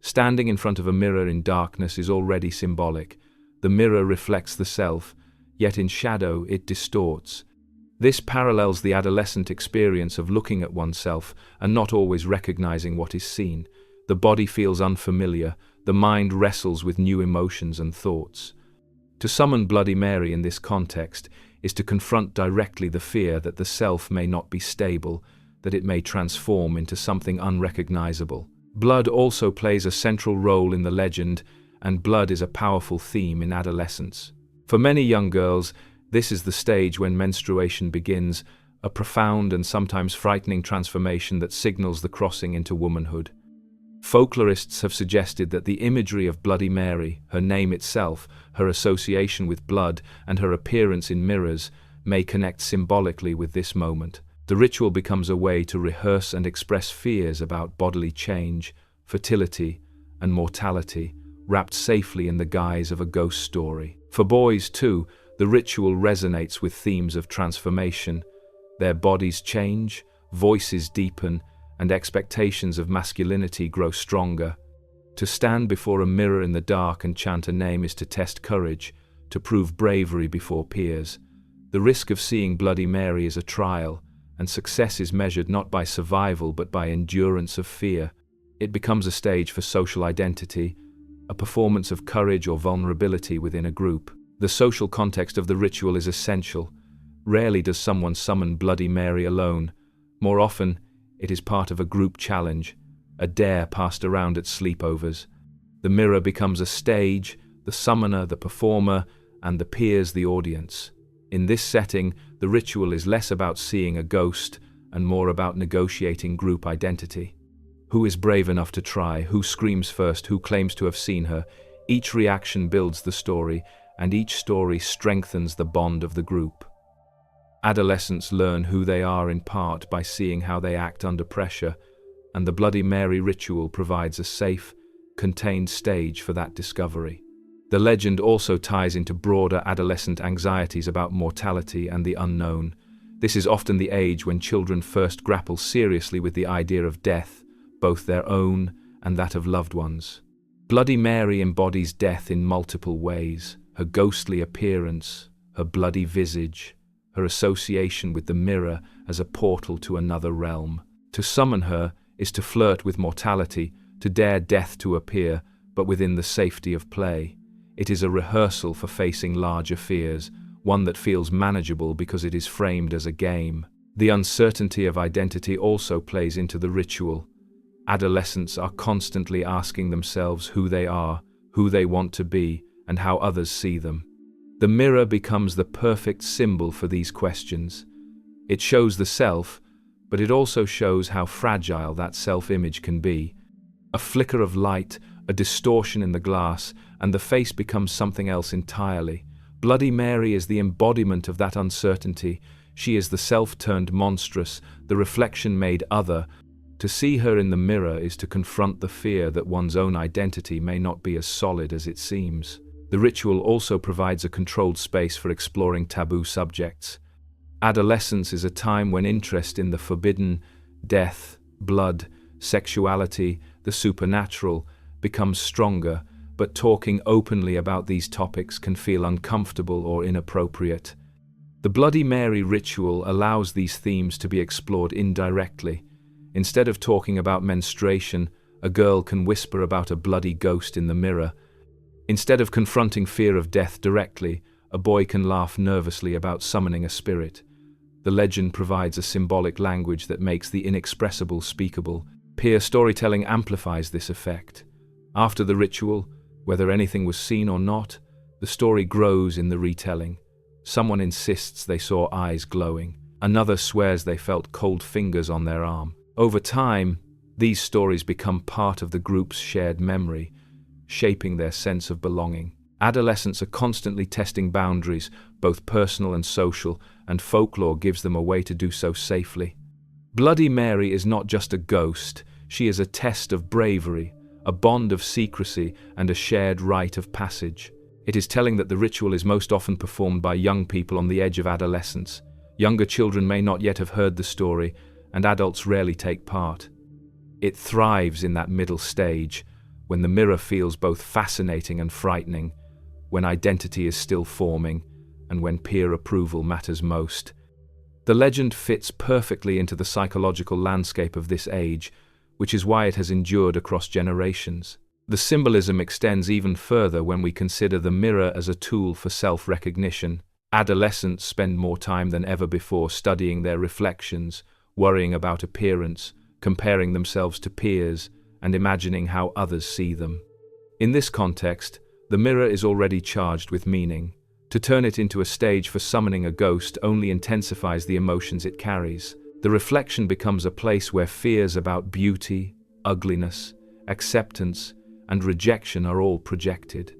Standing in front of a mirror in darkness is already symbolic. The mirror reflects the self, yet in shadow it distorts. This parallels the adolescent experience of looking at oneself and not always recognizing what is seen. The body feels unfamiliar, the mind wrestles with new emotions and thoughts. To summon Bloody Mary in this context is to confront directly the fear that the self may not be stable, that it may transform into something unrecognizable. Blood also plays a central role in the legend, and blood is a powerful theme in adolescence. For many young girls, this is the stage when menstruation begins, a profound and sometimes frightening transformation that signals the crossing into womanhood. Folklorists have suggested that the imagery of Bloody Mary, her name itself, her association with blood, and her appearance in mirrors may connect symbolically with this moment. The ritual becomes a way to rehearse and express fears about bodily change, fertility, and mortality, wrapped safely in the guise of a ghost story. For boys, too, the ritual resonates with themes of transformation. Their bodies change, voices deepen, and expectations of masculinity grow stronger. To stand before a mirror in the dark and chant a name is to test courage, to prove bravery before peers. The risk of seeing Bloody Mary is a trial, and success is measured not by survival but by endurance of fear. It becomes a stage for social identity, a performance of courage or vulnerability within a group. The social context of the ritual is essential. Rarely does someone summon Bloody Mary alone. More often, it is part of a group challenge, a dare passed around at sleepovers. The mirror becomes a stage, the summoner the performer, and the peers the audience. In this setting, the ritual is less about seeing a ghost and more about negotiating group identity. Who is brave enough to try? Who screams first? Who claims to have seen her? Each reaction builds the story, and each story strengthens the bond of the group. Adolescents learn who they are in part by seeing how they act under pressure, and the Bloody Mary ritual provides a safe, contained stage for that discovery. The legend also ties into broader adolescent anxieties about mortality and the unknown. This is often the age when children first grapple seriously with the idea of death, both their own and that of loved ones. Bloody Mary embodies death in multiple ways: her ghostly appearance, her bloody visage, her association with the mirror as a portal to another realm. To summon her is to flirt with mortality, to dare death to appear, but within the safety of play. It is a rehearsal for facing larger fears, one that feels manageable because it is framed as a game. The uncertainty of identity also plays into the ritual. Adolescents are constantly asking themselves who they are, who they want to be, and how others see them. The mirror becomes the perfect symbol for these questions. It shows the self, but it also shows how fragile that self-image can be. A flicker of light, a distortion in the glass, and the face becomes something else entirely. Bloody Mary is the embodiment of that uncertainty. She is the self turned monstrous, the reflection made other. To see her in the mirror is to confront the fear that one's own identity may not be as solid as it seems. The ritual also provides a controlled space for exploring taboo subjects. Adolescence is a time when interest in the forbidden, death, blood, sexuality, the supernatural, becomes stronger, but talking openly about these topics can feel uncomfortable or inappropriate. The Bloody Mary ritual allows these themes to be explored indirectly. Instead of talking about menstruation, a girl can whisper about a bloody ghost in the mirror. Instead of confronting fear of death directly, a boy can laugh nervously about summoning a spirit. The legend provides a symbolic language that makes the inexpressible speakable. Peer storytelling amplifies this effect. After the ritual, whether anything was seen or not, the story grows in the retelling. Someone insists they saw eyes glowing. Another swears they felt cold fingers on their arm. Over time, these stories become part of the group's shared memory, shaping their sense of belonging. Adolescents are constantly testing boundaries, both personal and social, and folklore gives them a way to do so safely. Bloody Mary is not just a ghost, she is a test of bravery, a bond of secrecy, and a shared rite of passage. It is telling that the ritual is most often performed by young people on the edge of adolescence. Younger children may not yet have heard the story, and adults rarely take part. It thrives in that middle stage, when the mirror feels both fascinating and frightening, when identity is still forming, and when peer approval matters most. The legend fits perfectly into the psychological landscape of this age, which is why it has endured across generations. The symbolism extends even further when we consider the mirror as a tool for self-recognition. Adolescents spend more time than ever before studying their reflections, worrying about appearance, comparing themselves to peers, and imagining how others see them. In this context, the mirror is already charged with meaning. To turn it into a stage for summoning a ghost only intensifies the emotions it carries. The reflection becomes a place where fears about beauty, ugliness, acceptance, and rejection are all projected.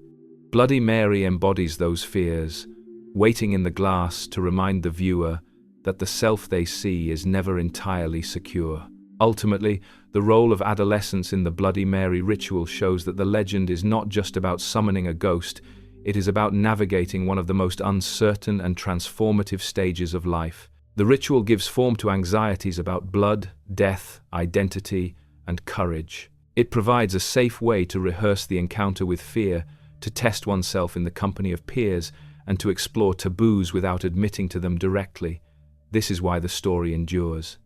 Bloody Mary embodies those fears, waiting in the glass to remind the viewer that the self they see is never entirely secure. Ultimately, the role of adolescence in the Bloody Mary ritual shows that the legend is not just about summoning a ghost, it is about navigating one of the most uncertain and transformative stages of life. The ritual gives form to anxieties about blood, death, identity, and courage. It provides a safe way to rehearse the encounter with fear, to test oneself in the company of peers, and to explore taboos without admitting to them directly. This is why the story endures.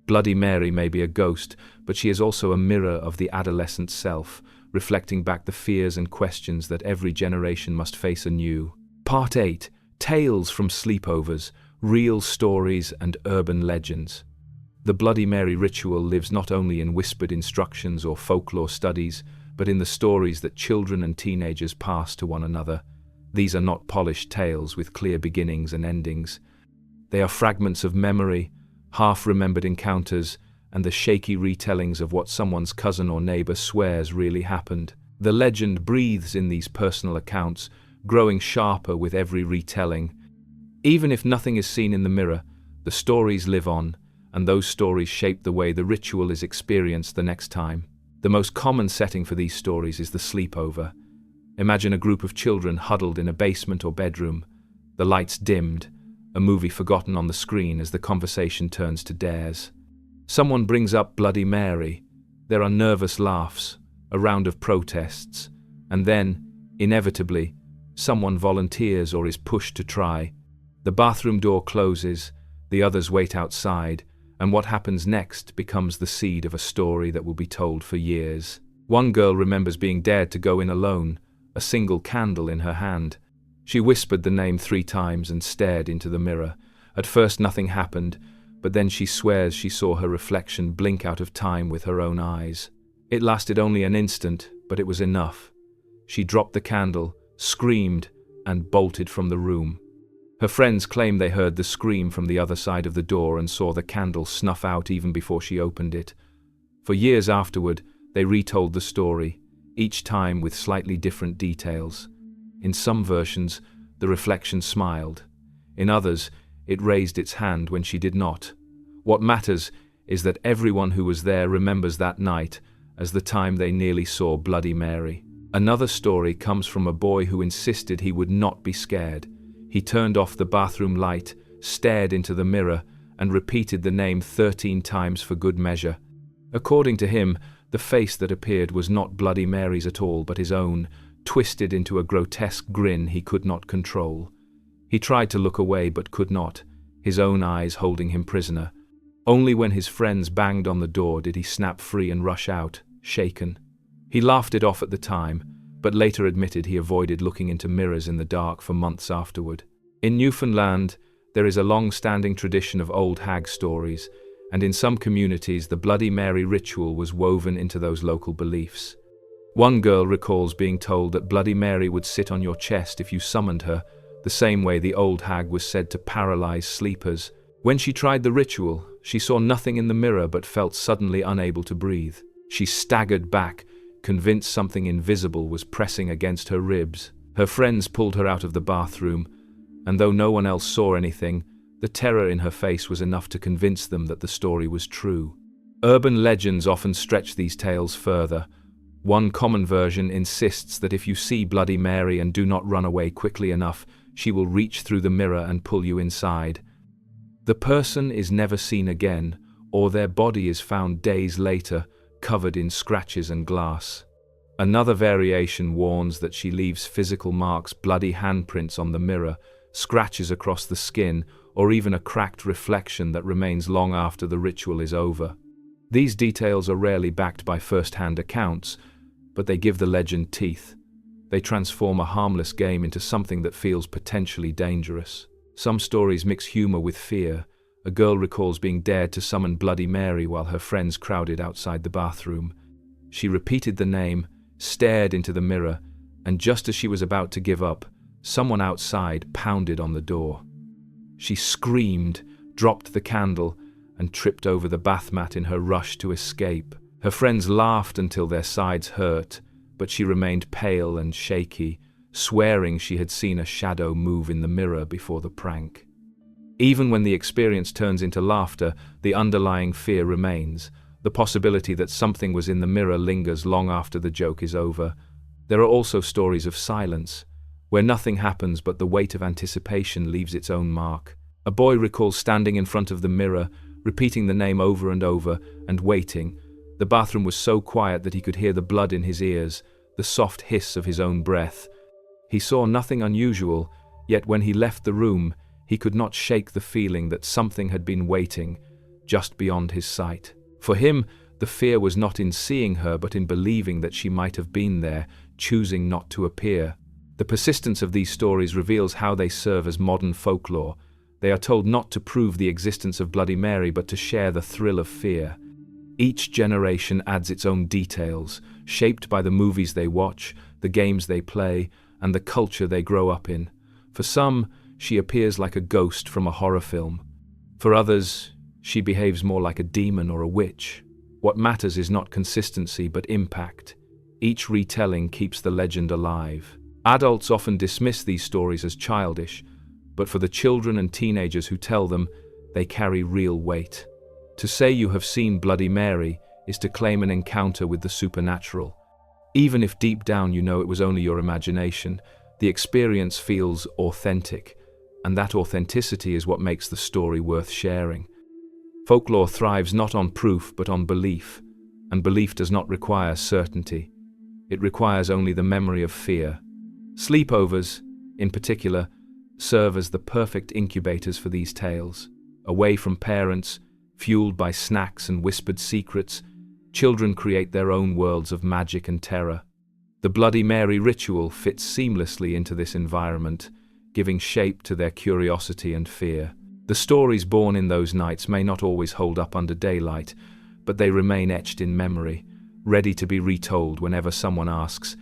Bloody Mary may be a ghost, but she is also a mirror of the adolescent self, reflecting back the fears and questions that every generation must face anew. Part 8. Tales from Sleepovers, Real Stories and Urban Legends. The Bloody Mary ritual lives not only in whispered instructions or folklore studies, but in the stories that children and teenagers pass to one another. These are not polished tales with clear beginnings and endings. They are fragments of memory, half-remembered encounters, and the shaky retellings of what someone's cousin or neighbor swears really happened. The legend breathes in these personal accounts, growing sharper with every retelling. Even if nothing is seen in the mirror, the stories live on, and those stories shape the way the ritual is experienced the next time. The most common setting for these stories is the sleepover. Imagine a group of children huddled in a basement or bedroom, the lights dimmed, a movie forgotten on the screen as the conversation turns to dares. Someone brings up Bloody Mary. There are nervous laughs, a round of protests, and then, inevitably, someone volunteers or is pushed to try. The bathroom door closes, the others wait outside, and what happens next becomes the seed of a story that will be told for years. One girl remembers being dared to go in alone, a single candle in her hand. She whispered the name 3 times and stared into the mirror. At first nothing happened, but then she swears she saw her reflection blink out of time with her own eyes. It lasted only an instant, but it was enough. She dropped the candle, screamed, and bolted from the room. Her friends claim they heard the scream from the other side of the door and saw the candle snuff out even before she opened it. For years afterward, they retold the story, each time with slightly different details. In some versions, the reflection smiled. In others, it raised its hand when she did not. What matters is that everyone who was there remembers that night as the time they nearly saw Bloody Mary. Another story comes from a boy who insisted he would not be scared. He turned off the bathroom light, stared into the mirror, and repeated the name 13 times for good measure. According to him, the face that appeared was not Bloody Mary's at all, but his own, twisted into a grotesque grin he could not control. He tried to look away but could not, his own eyes holding him prisoner. Only when his friends banged on the door did he snap free and rush out, shaken. He laughed it off at the time, but later admitted he avoided looking into mirrors in the dark for months afterward. In Newfoundland, there is a long-standing tradition of old hag stories, and in some communities the Bloody Mary ritual was woven into those local beliefs. One girl recalls being told that Bloody Mary would sit on your chest if you summoned her, the same way the old hag was said to paralyze sleepers. When she tried the ritual, she saw nothing in the mirror but felt suddenly unable to breathe. She staggered back, convinced something invisible was pressing against her ribs. Her friends pulled her out of the bathroom, and though no one else saw anything, the terror in her face was enough to convince them that the story was true. Urban legends often stretch these tales further. One common version insists that if you see Bloody Mary and do not run away quickly enough, she will reach through the mirror and pull you inside. The person is never seen again, or their body is found days later, covered in scratches and glass. Another variation warns that she leaves physical marks, bloody handprints on the mirror, scratches across the skin, or even a cracked reflection that remains long after the ritual is over. These details are rarely backed by first-hand accounts, but they give the legend teeth. They transform a harmless game into something that feels potentially dangerous. Some stories mix humor with fear. A girl recalls being dared to summon Bloody Mary while her friends crowded outside the bathroom. She repeated the name, stared into the mirror, and just as she was about to give up, someone outside pounded on the door. She screamed, dropped the candle, and tripped over the bath mat in her rush to escape. Her friends laughed until their sides hurt, but she remained pale and shaky, swearing she had seen a shadow move in the mirror before the prank. Even when the experience turns into laughter, the underlying fear remains. The possibility that something was in the mirror lingers long after the joke is over. There are also stories of silence, where nothing happens but the weight of anticipation leaves its own mark. A boy recalls standing in front of the mirror, repeating the name over and over, and waiting. The bathroom was so quiet that he could hear the blood in his ears, the soft hiss of his own breath. He saw nothing unusual, yet when he left the room, he could not shake the feeling that something had been waiting, just beyond his sight. For him, the fear was not in seeing her, but in believing that she might have been there, choosing not to appear. The persistence of these stories reveals how they serve as modern folklore. They are told not to prove the existence of Bloody Mary, but to share the thrill of fear. Each generation adds its own details, shaped by the movies they watch, the games they play, and the culture they grow up in. For some, she appears like a ghost from a horror film. For others, she behaves more like a demon or a witch. What matters is not consistency, but impact. Each retelling keeps the legend alive. Adults often dismiss these stories as childish, but for the children and teenagers who tell them, they carry real weight. To say you have seen Bloody Mary is to claim an encounter with the supernatural. Even if deep down you know it was only your imagination, the experience feels authentic, and that authenticity is what makes the story worth sharing. Folklore thrives not on proof but on belief, and belief does not require certainty. It requires only the memory of fear. Sleepovers, in particular, serve as the perfect incubators for these tales. Away from parents, fueled by snacks and whispered secrets, children create their own worlds of magic and terror. The Bloody Mary ritual fits seamlessly into this environment, giving shape to their curiosity and fear. The stories born in those nights may not always hold up under daylight, but they remain etched in memory, ready to be retold whenever someone asks,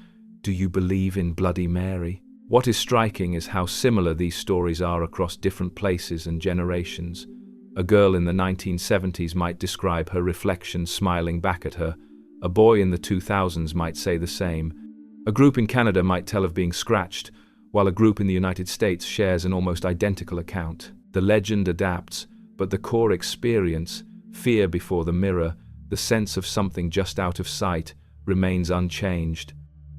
"Do you believe in Bloody Mary?" What is striking is how similar these stories are across different places and generations. A girl in the 1970s might describe her reflection smiling back at her. A boy in the 2000s might say the same. A group in Canada might tell of being scratched, while a group in the United States shares an almost identical account. The legend adapts, but the core experience, fear before the mirror, the sense of something just out of sight, remains unchanged.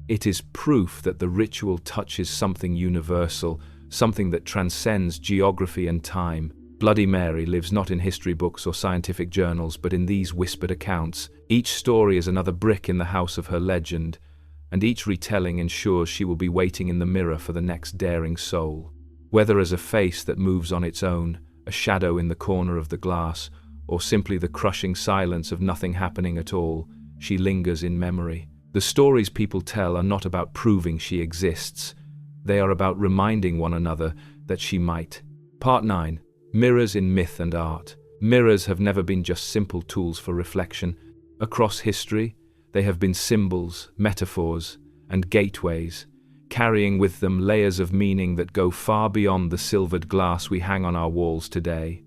It is proof that the ritual touches something universal, something that transcends geography and time. Bloody Mary lives not in history books or scientific journals, but in these whispered accounts. Each story is another brick in the house of her legend, and each retelling ensures she will be waiting in the mirror for the next daring soul. Whether as a face that moves on its own, a shadow in the corner of the glass, or simply the crushing silence of nothing happening at all, she lingers in memory. The stories people tell are not about proving she exists. They are about reminding one another that she might. Part 9. Mirrors in Myth and Art. Mirrors have never been just simple tools for reflection. Across history, they have been symbols, metaphors, and gateways, carrying with them layers of meaning that go far beyond the silvered glass we hang on our walls today.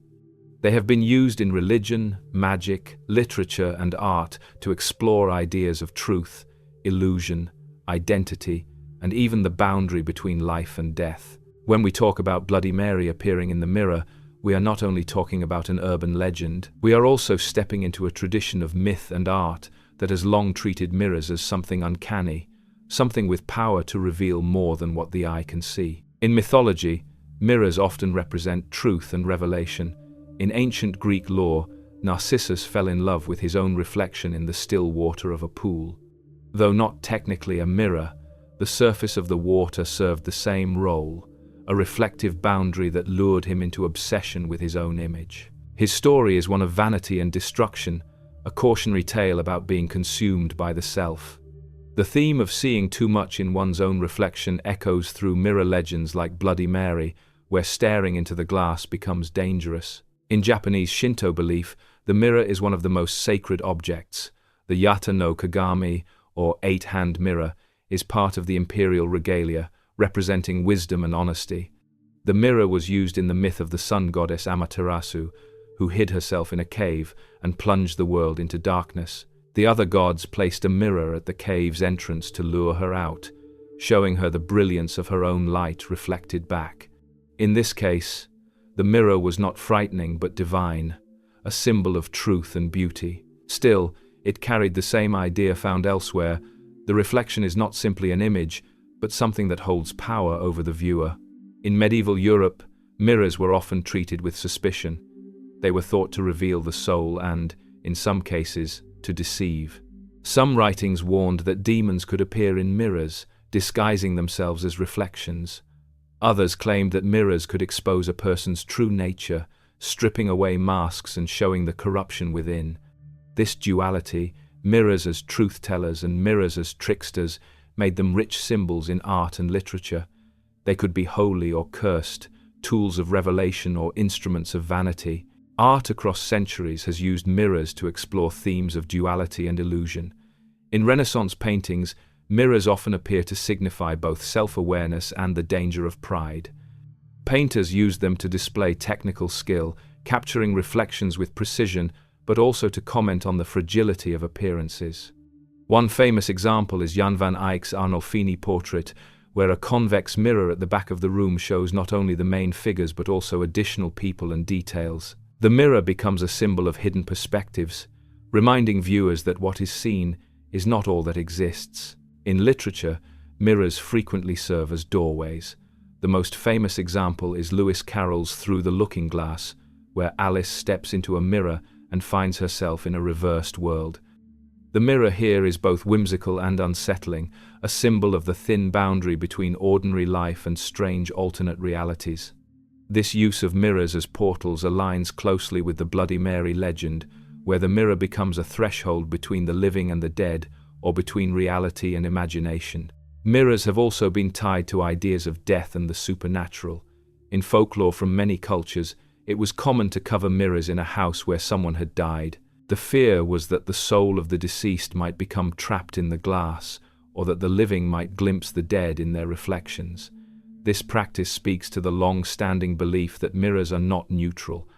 They have been used in religion, magic, literature, and art to explore ideas of truth, illusion, identity, and even the boundary between life and death. When we talk about Bloody Mary appearing in the mirror, we are not only talking about an urban legend, we are also stepping into a tradition of myth and art that has long treated mirrors as something uncanny, something with power to reveal more than what the eye can see. In mythology, mirrors often represent truth and revelation. In ancient Greek lore, Narcissus fell in love with his own reflection in the still water of a pool. Though not technically a mirror, the surface of the water served the same role, a reflective boundary that lured him into obsession with his own image. His story is one of vanity and destruction, a cautionary tale about being consumed by the self. The theme of seeing too much in one's own reflection echoes through mirror legends like Bloody Mary, where staring into the glass becomes dangerous. In Japanese Shinto belief, the mirror is one of the most sacred objects. The Yata no Kagami, or eight-hand mirror, is part of the imperial regalia, representing wisdom and honesty. The mirror was used in the myth of the sun goddess Amaterasu, who hid herself in a cave and plunged the world into darkness. The other gods placed a mirror at the cave's entrance to lure her out, showing her the brilliance of her own light reflected back. In this case, the mirror was not frightening but divine, a symbol of truth and beauty. Still, it carried the same idea found elsewhere. The reflection is not simply an image, but something that holds power over the viewer. In medieval Europe, mirrors were often treated with suspicion. They were thought to reveal the soul and, in some cases, to deceive. Some writings warned that demons could appear in mirrors, disguising themselves as reflections. Others claimed that mirrors could expose a person's true nature, stripping away masks and showing the corruption within. This duality, mirrors as truth-tellers and mirrors as tricksters, made them rich symbols in art and literature. They could be holy or cursed, tools of revelation or instruments of vanity. Art across centuries has used mirrors to explore themes of duality and illusion. In Renaissance paintings, mirrors often appear to signify both self-awareness and the danger of pride. Painters used them to display technical skill, capturing reflections with precision, but also to comment on the fragility of appearances. One famous example is Jan van Eyck's Arnolfini portrait, where a convex mirror at the back of the room shows not only the main figures but also additional people and details. The mirror becomes a symbol of hidden perspectives, reminding viewers that what is seen is not all that exists. In literature, mirrors frequently serve as doorways. The most famous example is Lewis Carroll's Through the Looking Glass, where Alice steps into a mirror and finds herself in a reversed world. The mirror here is both whimsical and unsettling, a symbol of the thin boundary between ordinary life and strange alternate realities. This use of mirrors as portals aligns closely with the Bloody Mary legend, where the mirror becomes a threshold between the living and the dead, or between reality and imagination. Mirrors have also been tied to ideas of death and the supernatural. In folklore from many cultures, it was common to cover mirrors in a house where someone had died. The fear was that the soul of the deceased might become trapped in the glass, or that the living might glimpse the dead in their reflections. This practice speaks to the long-standing belief that mirrors are not neutral.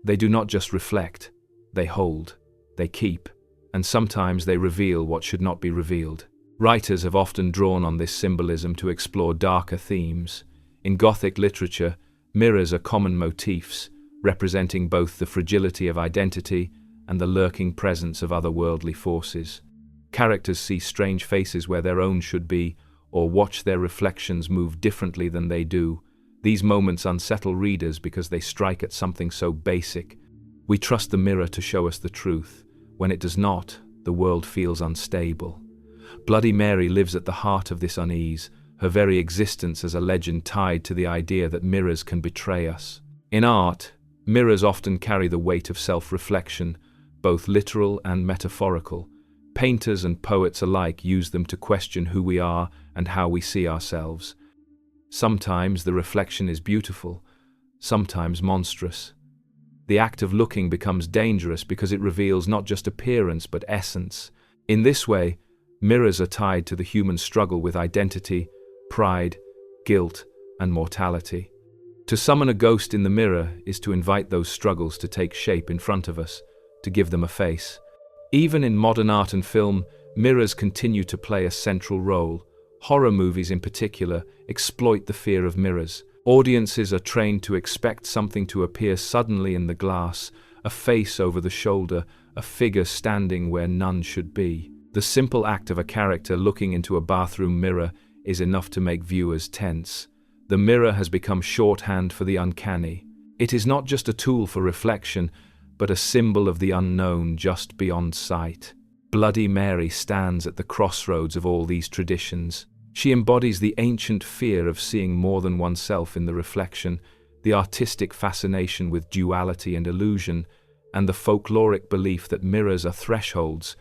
They do not just reflect, they hold, they keep, and sometimes they reveal what should not be revealed. Writers have often drawn on this symbolism to explore darker themes. In Gothic literature, mirrors are common motifs, representing both the fragility of identity and the lurking presence of otherworldly forces. Characters see strange faces where their own should be, or watch their reflections move differently than they do. These moments unsettle readers because they strike at something so basic. We trust the mirror to show us the truth. When it does not, the world feels unstable. Bloody Mary lives at the heart of this unease, her very existence as a legend tied to the idea that mirrors can betray us. In art, mirrors often carry the weight of self-reflection, both literal and metaphorical. Painters and poets alike use them to question who we are and how we see ourselves. Sometimes the reflection is beautiful, sometimes monstrous. The act of looking becomes dangerous because it reveals not just appearance but essence. In this way, mirrors are tied to the human struggle with identity, pride, guilt, and mortality. To summon a ghost in the mirror is to invite those struggles to take shape in front of us, to give them a face. Even in modern art and film, mirrors continue to play a central role, Horror movies in particular exploit the fear of mirrors. Audiences are trained to expect something to appear suddenly in the glass, a face over the shoulder, a figure standing where none should be. The simple act of a character looking into a bathroom mirror is enough to make viewers tense. The mirror has become shorthand for the uncanny. It is not just a tool for reflection, but a symbol of the unknown just beyond sight. Bloody Mary stands at the crossroads of all these traditions. She embodies the ancient fear of seeing more than oneself in the reflection, the artistic fascination with duality and illusion, and the folkloric belief that mirrors are thresholds.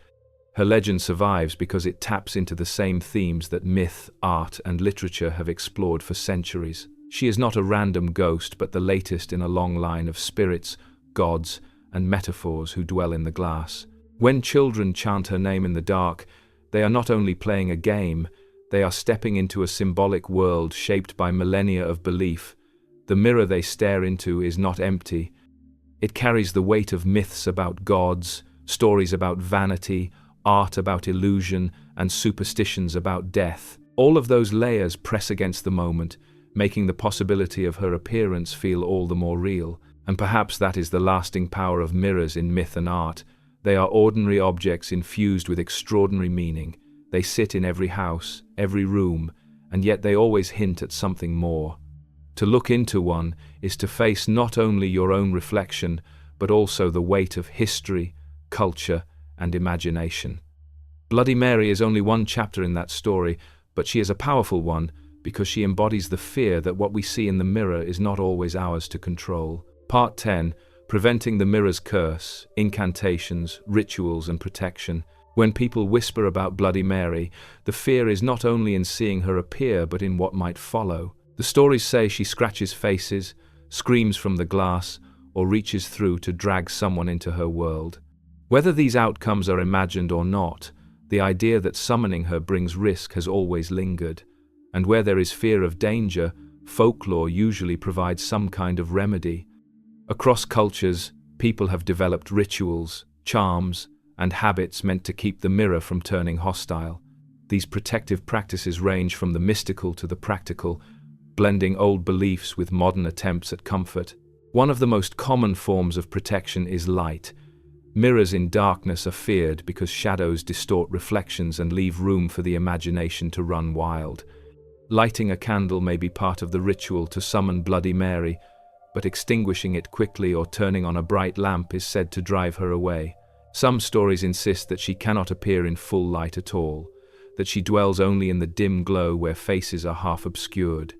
Her legend survives because it taps into the same themes that myth, art, and literature have explored for centuries. She is not a random ghost, but the latest in a long line of spirits, gods, and metaphors who dwell in the glass. When children chant her name in the dark, they are not only playing a game, they are stepping into a symbolic world shaped by millennia of belief. The mirror they stare into is not empty. It carries the weight of myths about gods, stories about vanity, art about illusion, and superstitions about death. All of those layers press against the moment, making the possibility of her appearance feel all the more real. And perhaps that is the lasting power of mirrors in myth and art. They are ordinary objects infused with extraordinary meaning. They sit in every house, every room, and yet they always hint at something more. To look into one is to face not only your own reflection, but also the weight of history, culture, and imagination. Bloody Mary is only one chapter in that story, but she is a powerful one because she embodies the fear that what we see in the mirror is not always ours to control. Part 10. Preventing the mirror's curse, incantations, rituals, and protection. When people whisper about Bloody Mary, the fear is not only in seeing her appear, but in what might follow. The stories say she scratches faces, screams from the glass, or reaches through to drag someone into her world. Whether these outcomes are imagined or not, the idea that summoning her brings risk has always lingered. And where there is fear of danger, folklore usually provides some kind of remedy. Across cultures, people have developed rituals, charms, and habits meant to keep the mirror from turning hostile. These protective practices range from the mystical to the practical, blending old beliefs with modern attempts at comfort. One of the most common forms of protection is light. Mirrors in darkness are feared because shadows distort reflections and leave room for the imagination to run wild. Lighting a candle may be part of the ritual to summon Bloody Mary, but extinguishing it quickly or turning on a bright lamp is said to drive her away. Some stories insist that she cannot appear in full light at all, that she dwells only in the dim glow where faces are half obscured.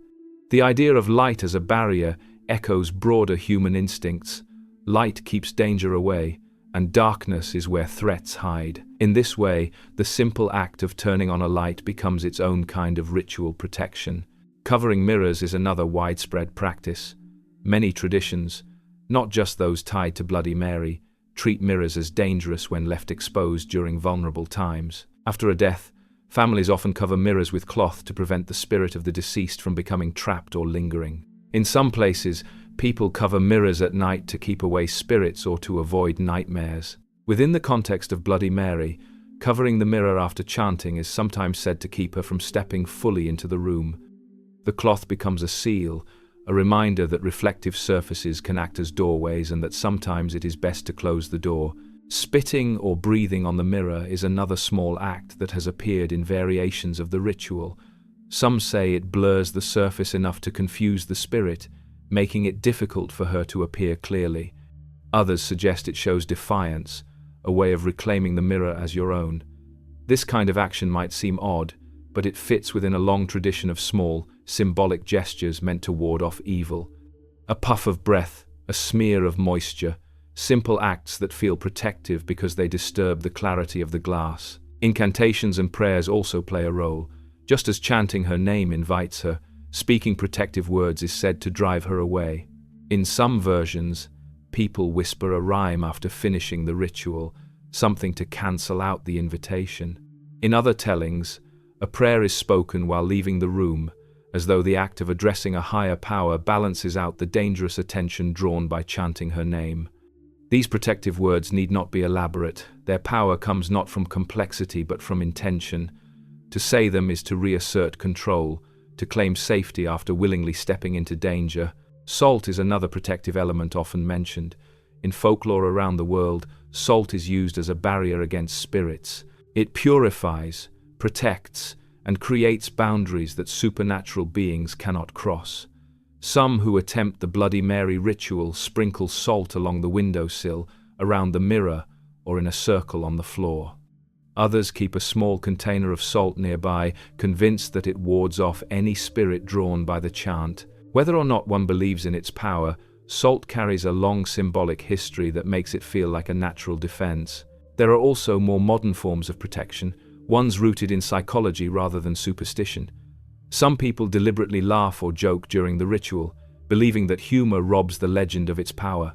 The idea of light as a barrier echoes broader human instincts. Light keeps danger away, and darkness is where threats hide. In this way, the simple act of turning on a light becomes its own kind of ritual protection. Covering mirrors is another widespread practice. Many traditions, not just those tied to Bloody Mary, treat mirrors as dangerous when left exposed during vulnerable times. After a death, families often cover mirrors with cloth to prevent the spirit of the deceased from becoming trapped or lingering. In some places, people cover mirrors at night to keep away spirits or to avoid nightmares. Within the context of Bloody Mary, covering the mirror after chanting is sometimes said to keep her from stepping fully into the room. The cloth becomes a seal, a reminder that reflective surfaces can act as doorways and that sometimes it is best to close the door. Spitting or breathing on the mirror is another small act that has appeared in variations of the ritual. Some say it blurs the surface enough to confuse the spirit, making it difficult for her to appear clearly. Others suggest it shows defiance, a way of reclaiming the mirror as your own. This kind of action might seem odd, but it fits within a long tradition of small, symbolic gestures meant to ward off evil. A puff of breath, a smear of moisture, simple acts that feel protective because they disturb the clarity of the glass. Incantations and prayers also play a role. Just as chanting her name invites her, speaking protective words is said to drive her away. In some versions, people whisper a rhyme after finishing the ritual, something to cancel out the invitation. In other tellings, a prayer is spoken while leaving the room, as though the act of addressing a higher power balances out the dangerous attention drawn by chanting her name. These protective words need not be elaborate. Their power comes not from complexity but from intention. To say them is to reassert control, to claim safety after willingly stepping into danger. Salt is another protective element often mentioned. In folklore around the world, salt is used as a barrier against spirits. It purifies, protects, and creates boundaries that supernatural beings cannot cross. Some who attempt the Bloody Mary ritual sprinkle salt along the windowsill, around the mirror, or in a circle on the floor. Others keep a small container of salt nearby, convinced that it wards off any spirit drawn by the chant. Whether or not one believes in its power, salt carries a long symbolic history that makes it feel like a natural defense. There are also more modern forms of protection, ones rooted in psychology rather than superstition. Some people deliberately laugh or joke during the ritual, believing that humor robs the legend of its power.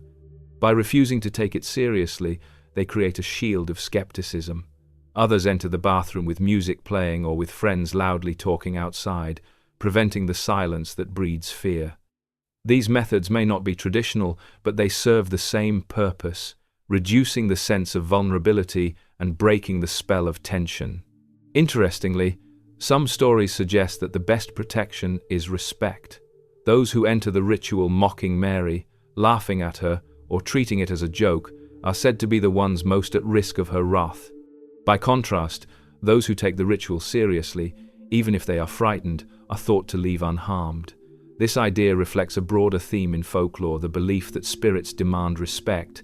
By refusing to take it seriously, they create a shield of skepticism. Others enter the bathroom with music playing or with friends loudly talking outside, preventing the silence that breeds fear. These methods may not be traditional, but they serve the same purpose, reducing the sense of vulnerability and breaking the spell of tension. Interestingly, some stories suggest that the best protection is respect. Those who enter the ritual mocking Mary, laughing at her, or treating it as a joke are said to be the ones most at risk of her wrath. By contrast, those who take the ritual seriously, even if they are frightened, are thought to leave unharmed. This idea reflects a broader theme in folklore, the belief that spirits demand respect.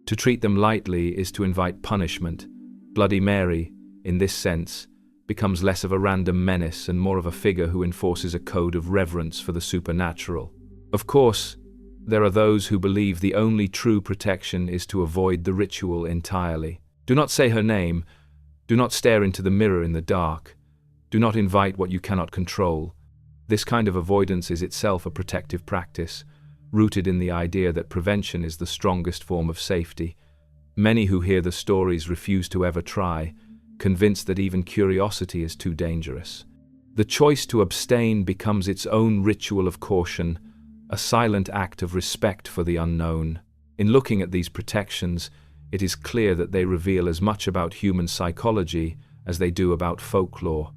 To treat them lightly is to invite punishment. Bloody Mary, in this sense, becomes less of a random menace and more of a figure who enforces a code of reverence for the supernatural. Of course, there are those who believe the only true protection is to avoid the ritual entirely. Do not say her name. Do not stare into the mirror in the dark. Do not invite what you cannot control. This kind of avoidance is itself a protective practice, rooted in the idea that prevention is the strongest form of safety. Many who hear the stories refuse to ever try, convinced that even curiosity is too dangerous. The choice to abstain becomes its own ritual of caution, a silent act of respect for the unknown. In looking at these protections, it is clear that they reveal as much about human psychology as they do about folklore.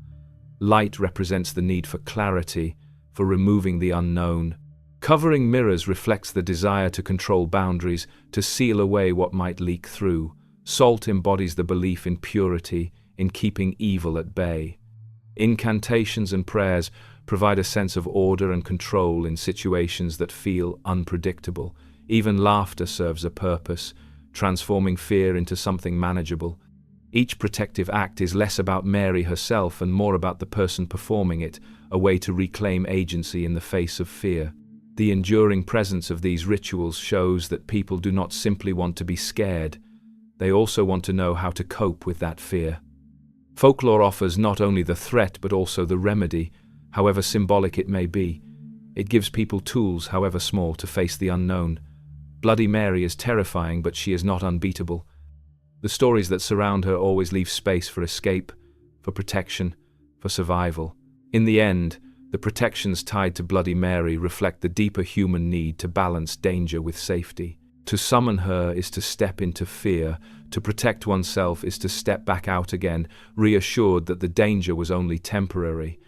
Light represents the need for clarity, for removing the unknown. Covering mirrors reflects the desire to control boundaries, to seal away what might leak through. Salt embodies the belief in purity, in keeping evil at bay. Incantations and prayers provide a sense of order and control in situations that feel unpredictable. Even laughter serves a purpose, transforming fear into something manageable. Each protective act is less about Mary herself and more about the person performing it, a way to reclaim agency in the face of fear. The enduring presence of these rituals shows that people do not simply want to be scared, they also want to know how to cope with that fear. Folklore offers not only the threat but also the remedy, however symbolic it may be. It gives people tools, however small, to face the unknown. Bloody Mary is terrifying, but she is not unbeatable. The stories that surround her always leave space for escape, for protection, for survival. In the end, the protections tied to Bloody Mary reflect the deeper human need to balance danger with safety. To summon her is to step into fear. To protect oneself is to step back out again, reassured that the danger was only temporary.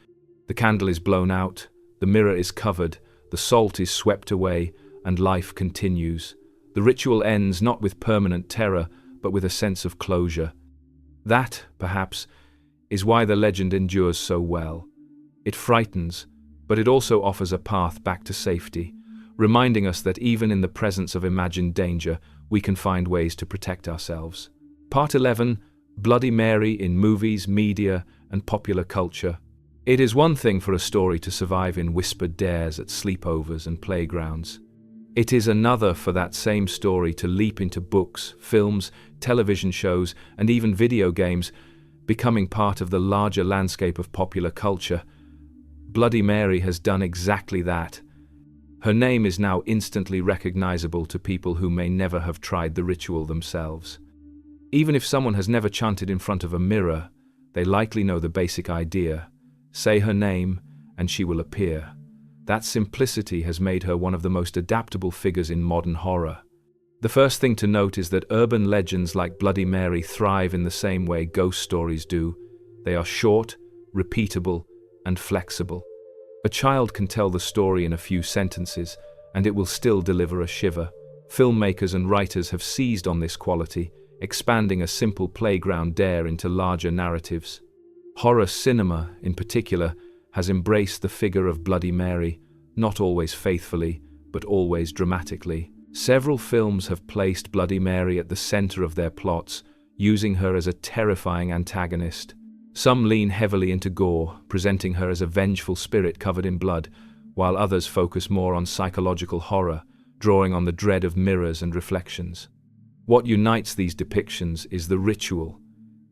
The candle is blown out, the mirror is covered, the salt is swept away, and life continues. The ritual ends not with permanent terror, but with a sense of closure. That, perhaps, is why the legend endures so well. It frightens, but it also offers a path back to safety, reminding us that even in the presence of imagined danger, we can find ways to protect ourselves. Part 11. Bloody Mary in movies, media, and popular culture. It is one thing for a story to survive in whispered dares at sleepovers and playgrounds. It is another for that same story to leap into books, films, television shows, and even video games, becoming part of the larger landscape of popular culture. Bloody Mary has done exactly that. Her name is now instantly recognizable to people who may never have tried the ritual themselves. Even if someone has never chanted in front of a mirror, they likely know the basic idea. Say her name, and she will appear. That simplicity has made her one of the most adaptable figures in modern horror. The first thing to note is that urban legends like Bloody Mary thrive in the same way ghost stories do. They are short, repeatable, and flexible. A child can tell the story in a few sentences, and it will still deliver a shiver. Filmmakers and writers have seized on this quality, expanding a simple playground dare into larger narratives. Horror cinema, in particular, has embraced the figure of Bloody Mary, not always faithfully, but always dramatically. Several films have placed Bloody Mary at the center of their plots, using her as a terrifying antagonist. Some lean heavily into gore, presenting her as a vengeful spirit covered in blood, while others focus more on psychological horror, drawing on the dread of mirrors and reflections. What unites these depictions is the ritual.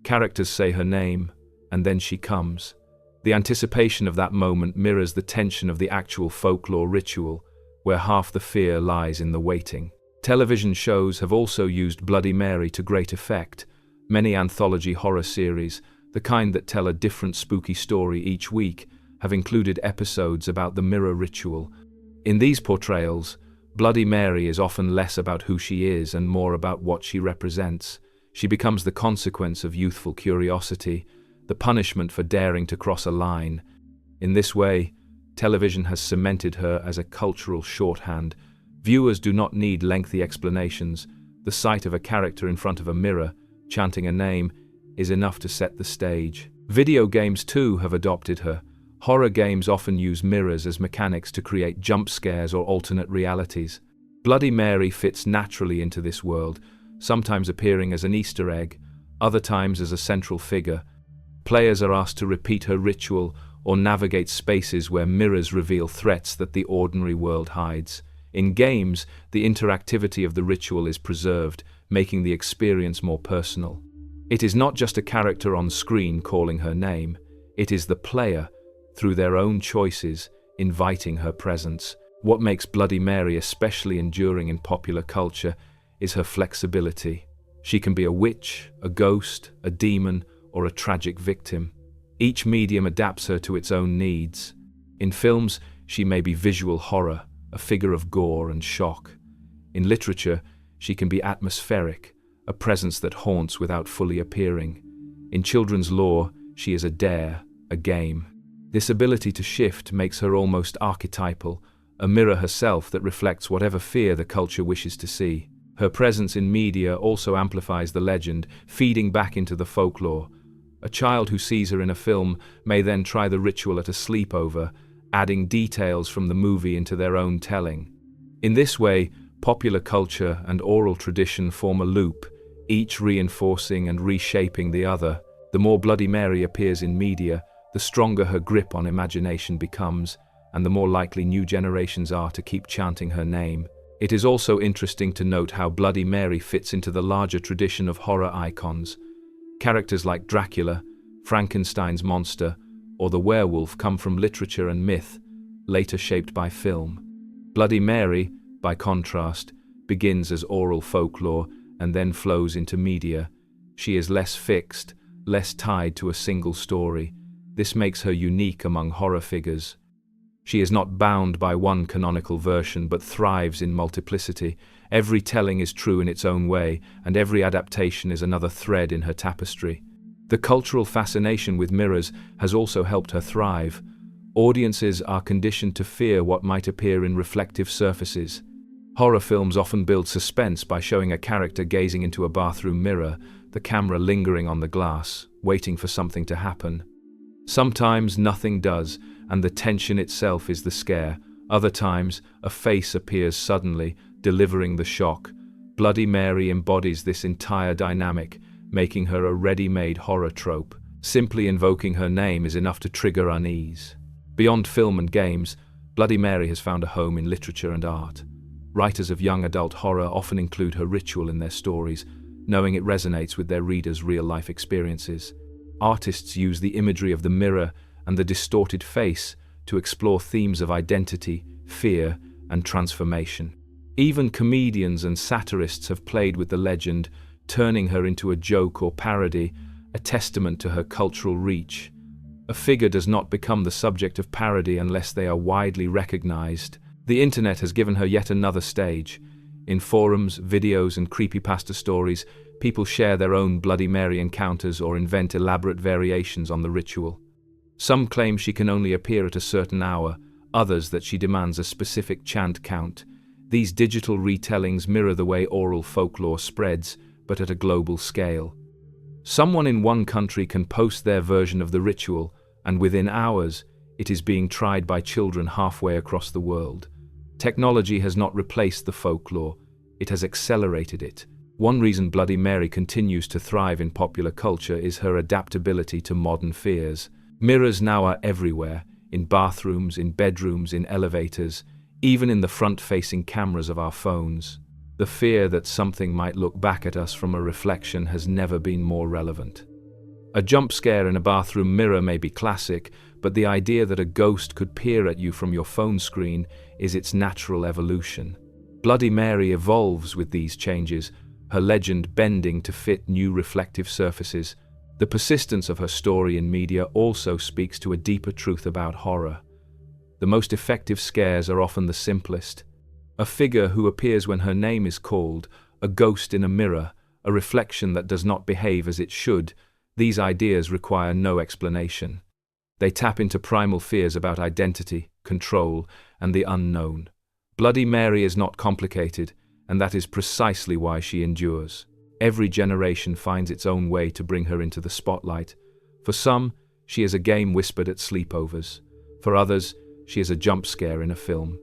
Characters say her name, and then she comes. The anticipation of that moment mirrors the tension of the actual folklore ritual, where half the fear lies in the waiting. Television shows have also used Bloody Mary to great effect. Many anthology horror series, the kind that tell a different spooky story each week, have included episodes about the mirror ritual. In these portrayals, Bloody Mary is often less about who she is and more about what she represents. She becomes the consequence of youthful curiosity, the punishment for daring to cross a line. In this way, television has cemented her as a cultural shorthand. Viewers do not need lengthy explanations. The sight of a character in front of a mirror, chanting a name, is enough to set the stage. Video games too have adopted her. Horror games often use mirrors as mechanics to create jump scares or alternate realities. Bloody Mary fits naturally into this world, sometimes appearing as an Easter egg, other times as a central figure. Players are asked to repeat her ritual or navigate spaces where mirrors reveal threats that the ordinary world hides. In games, the interactivity of the ritual is preserved, making the experience more personal. It is not just a character on screen calling her name, it is the player, through their own choices, inviting her presence. What makes Bloody Mary especially enduring in popular culture is her flexibility. She can be a witch, a ghost, a demon, or a tragic victim. Each medium adapts her to its own needs. In films, she may be visual horror, a figure of gore and shock. In literature, she can be atmospheric, a presence that haunts without fully appearing. In children's lore, she is a dare, a game. This ability to shift makes her almost archetypal, a mirror herself that reflects whatever fear the culture wishes to see. Her presence in media also amplifies the legend, feeding back into the folklore. A child who sees her in a film may then try the ritual at a sleepover, adding details from the movie into their own telling. In this way, popular culture and oral tradition form a loop, each reinforcing and reshaping the other. The more Bloody Mary appears in media, the stronger her grip on imagination becomes, and the more likely new generations are to keep chanting her name. It is also interesting to note how Bloody Mary fits into the larger tradition of horror icons. Characters like Dracula, Frankenstein's monster, or the werewolf come from literature and myth, later shaped by film. Bloody Mary, by contrast, begins as oral folklore and then flows into media. She is less fixed, less tied to a single story. This makes her unique among horror figures. She is not bound by one canonical version, but thrives in multiplicity. Every telling is true in its own way, and every adaptation is another thread in her tapestry. The cultural fascination with mirrors has also helped her thrive. Audiences are conditioned to fear what might appear in reflective surfaces. Horror films often build suspense by showing a character gazing into a bathroom mirror, the camera lingering on the glass, waiting for something to happen. Sometimes nothing does, and the tension itself is the scare. Other times, a face appears suddenly, delivering the shock. Bloody Mary embodies this entire dynamic, making her a ready-made horror trope. Simply invoking her name is enough to trigger unease. Beyond film and games, Bloody Mary has found a home in literature and art. Writers of young adult horror often include her ritual in their stories, knowing it resonates with their readers' real-life experiences. Artists use the imagery of the mirror and the distorted face to explore themes of identity, fear, and transformation. Even comedians and satirists have played with the legend, turning her into a joke or parody, a testament to her cultural reach. A figure does not become the subject of parody unless they are widely recognized. The internet has given her yet another stage. In forums, videos, and creepypasta stories, people share their own Bloody Mary encounters or invent elaborate variations on the ritual. Some claim she can only appear at a certain hour, others that she demands a specific chant count. These digital retellings mirror the way oral folklore spreads, but at a global scale. Someone in one country can post their version of the ritual, and within hours, it is being tried by children halfway across the world. Technology has not replaced the folklore, it has accelerated it. One reason Bloody Mary continues to thrive in popular culture is her adaptability to modern fears. Mirrors now are everywhere, in bathrooms, in bedrooms, in elevators, even in the front-facing cameras of our phones. The fear that something might look back at us from a reflection has never been more relevant. A jump scare in a bathroom mirror may be classic, but the idea that a ghost could peer at you from your phone screen is its natural evolution. Bloody Mary evolves with these changes, her legend bending to fit new reflective surfaces. The persistence of her story in media also speaks to a deeper truth about horror. The most effective scares are often the simplest. A figure who appears when her name is called, a ghost in a mirror, a reflection that does not behave as it should. These ideas require no explanation. They tap into primal fears about identity, control, and the unknown. Bloody Mary is not complicated, and that is precisely why she endures. Every generation finds its own way to bring her into the spotlight. For some, she is a game whispered at sleepovers. For others, she is a jump scare in a film.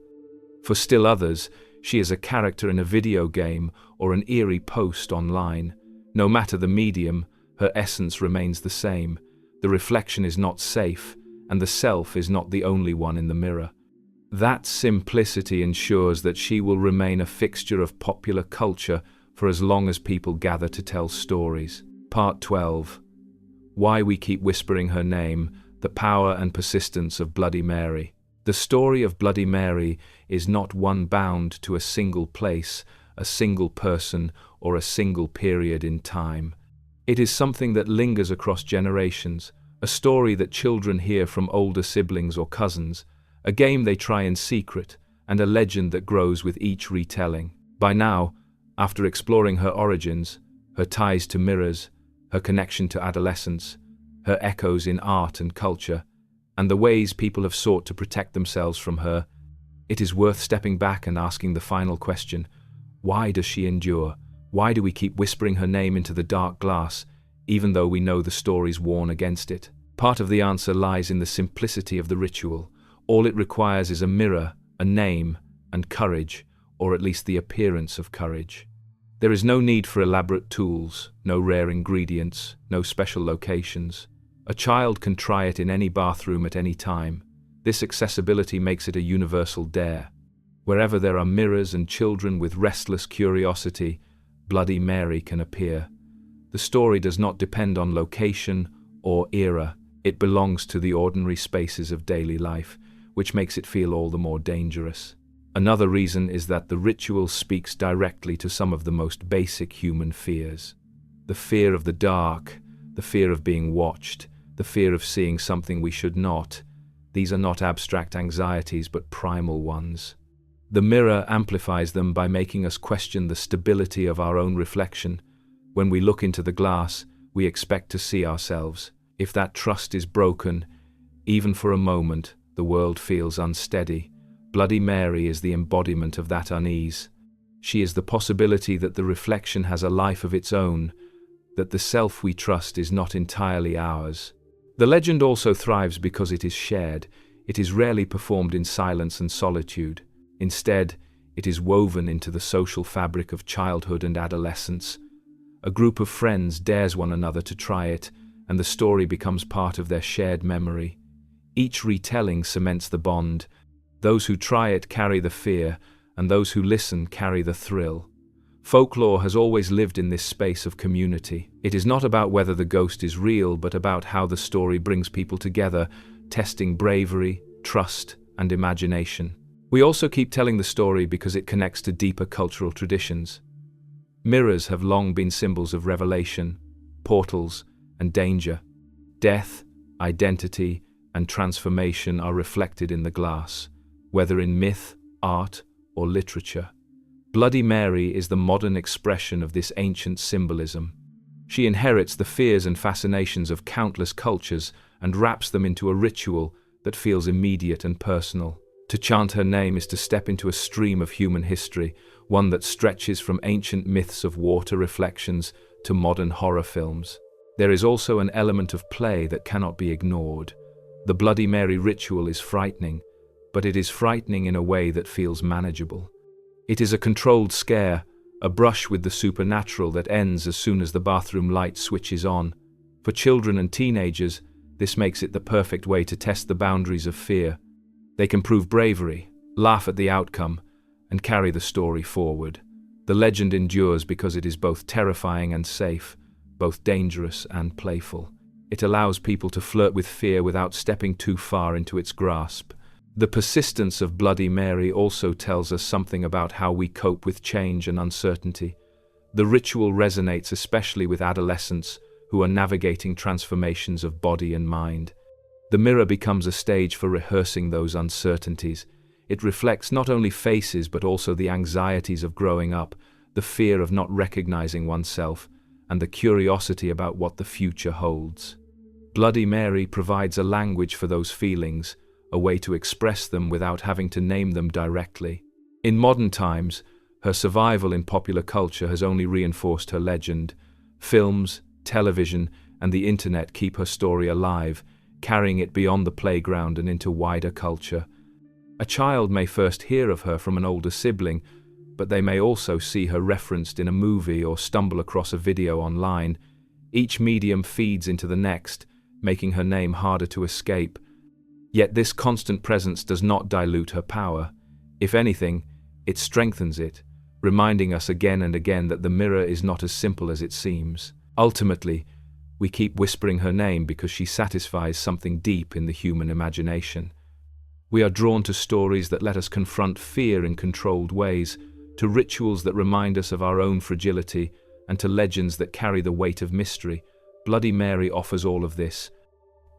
For still others, she is a character in a video game or an eerie post online. No matter the medium, her essence remains the same. The reflection is not safe, and the self is not the only one in the mirror. That simplicity ensures that she will remain a fixture of popular culture for as long as people gather to tell stories. Part 12. Why we keep whispering her name, the power and persistence of Bloody Mary. The story of Bloody Mary is not one bound to a single place, a single person, or a single period in time. It is something that lingers across generations, a story that children hear from older siblings or cousins, a game they try in secret, and a legend that grows with each retelling. By now, after exploring her origins, her ties to mirrors, her connection to adolescence, her echoes in art and culture, and the ways people have sought to protect themselves from her, it is worth stepping back and asking the final question: why does she endure? Why do we keep whispering her name into the dark glass, even though we know the stories warn against it? Part of the answer lies in the simplicity of the ritual. All it requires is a mirror, a name, and courage, or at least the appearance of courage. There is no need for elaborate tools, no rare ingredients, no special locations. A child can try it in any bathroom at any time. This accessibility makes it a universal dare. Wherever there are mirrors and children with restless curiosity, Bloody Mary can appear. The story does not depend on location or era. It belongs to the ordinary spaces of daily life, which makes it feel all the more dangerous. Another reason is that the ritual speaks directly to some of the most basic human fears. The fear of the dark, the fear of being watched, the fear of seeing something we should not. These are not abstract anxieties, but primal ones. The mirror amplifies them by making us question the stability of our own reflection. When we look into the glass, we expect to see ourselves. If that trust is broken, even for a moment, the world feels unsteady. Bloody Mary is the embodiment of that unease. She is the possibility that the reflection has a life of its own, that the self we trust is not entirely ours. The legend also thrives because it is shared. It is rarely performed in silence and solitude. Instead, it is woven into the social fabric of childhood and adolescence. A group of friends dares one another to try it, and the story becomes part of their shared memory. Each retelling cements the bond. Those who try it carry the fear, and those who listen carry the thrill. Folklore has always lived in this space of community. It is not about whether the ghost is real, but about how the story brings people together, testing bravery, trust, and imagination. We also keep telling the story because it connects to deeper cultural traditions. Mirrors have long been symbols of revelation, portals, and danger. Death, identity, and transformation are reflected in the glass, whether in myth, art, or literature. Bloody Mary is the modern expression of this ancient symbolism. She inherits the fears and fascinations of countless cultures and wraps them into a ritual that feels immediate and personal. To chant her name is to step into a stream of human history, one that stretches from ancient myths of water reflections to modern horror films. There is also an element of play that cannot be ignored. The Bloody Mary ritual is frightening, but it is frightening in a way that feels manageable. It is a controlled scare, a brush with the supernatural that ends as soon as the bathroom light switches on. For children and teenagers, this makes it the perfect way to test the boundaries of fear. They can prove bravery, laugh at the outcome, and carry the story forward. The legend endures because it is both terrifying and safe, both dangerous and playful. It allows people to flirt with fear without stepping too far into its grasp. The persistence of Bloody Mary also tells us something about how we cope with change and uncertainty. The ritual resonates especially with adolescents who are navigating transformations of body and mind. The mirror becomes a stage for rehearsing those uncertainties. It reflects not only faces but also the anxieties of growing up, the fear of not recognizing oneself, and the curiosity about what the future holds. Bloody Mary provides a language for those feelings, a way to express them without having to name them directly. In modern times, her survival in popular culture has only reinforced her legend. Films, television, and the internet keep her story alive, carrying it beyond the playground and into wider culture. A child may first hear of her from an older sibling, but they may also see her referenced in a movie or stumble across a video online. Each medium feeds into the next, making her name harder to escape. Yet this constant presence does not dilute her power. If anything, it strengthens it, reminding us again and again that the mirror is not as simple as it seems. Ultimately, we keep whispering her name because she satisfies something deep in the human imagination. We are drawn to stories that let us confront fear in controlled ways, to rituals that remind us of our own fragility, and to legends that carry the weight of mystery. Bloody Mary offers all of this.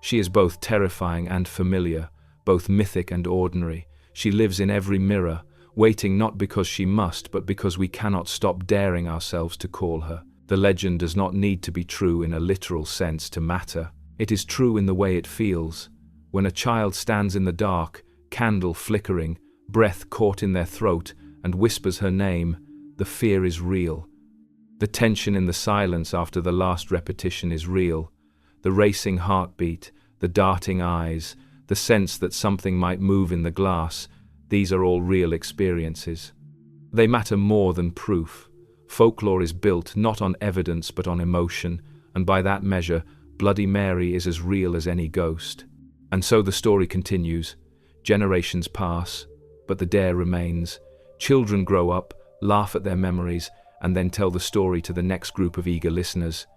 She is both terrifying and familiar, both mythic and ordinary. She lives in every mirror, waiting not because she must, but because we cannot stop daring ourselves to call her. The legend does not need to be true in a literal sense to matter. It is true in the way it feels. When a child stands in the dark, candle flickering, breath caught in their throat, and whispers her name, the fear is real. The tension in the silence after the last repetition is real. The racing heartbeat, the darting eyes, the sense that something might move in the glass, these are all real experiences. They matter more than proof. Folklore is built not on evidence but on emotion, and by that measure, Bloody Mary is as real as any ghost. And so the story continues. Generations pass, but the dare remains. Children grow up, laugh at their memories, and then tell the story to the next group of eager listeners.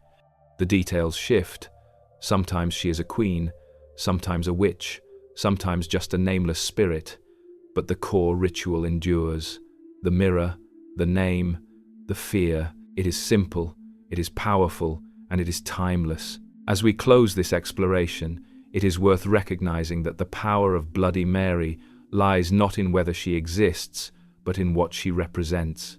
The details shift. Sometimes she is a queen, sometimes a witch, sometimes just a nameless spirit. But the core ritual endures. The mirror, the name, the fear. It is simple, it is powerful, and it is timeless. As we close this exploration, it is worth recognizing that the power of Bloody Mary lies not in whether she exists, but in what she represents.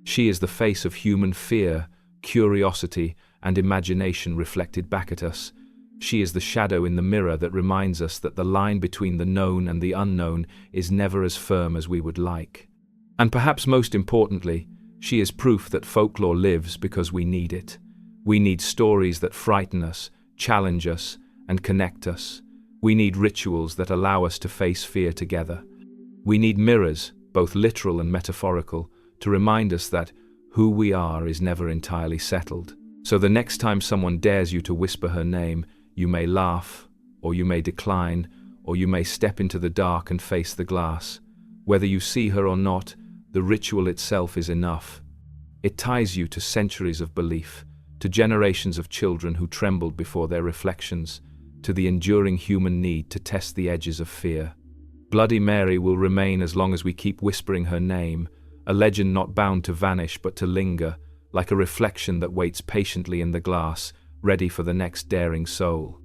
She is the face of human fear, curiosity, and imagination reflected back at us. She is the shadow in the mirror that reminds us that the line between the known and the unknown is never as firm as we would like. And perhaps most importantly, she is proof that folklore lives because we need it. We need stories that frighten us, challenge us, and connect us. We need rituals that allow us to face fear together. We need mirrors, both literal and metaphorical, to remind us that who we are is never entirely settled. So the next time someone dares you to whisper her name, you may laugh, or you may decline, or you may step into the dark and face the glass. Whether you see her or not, the ritual itself is enough. It ties you to centuries of belief, to generations of children who trembled before their reflections, to the enduring human need to test the edges of fear. Bloody Mary will remain as long as we keep whispering her name, a legend not bound to vanish but to linger, like a reflection that waits patiently in the glass, ready for the next daring soul.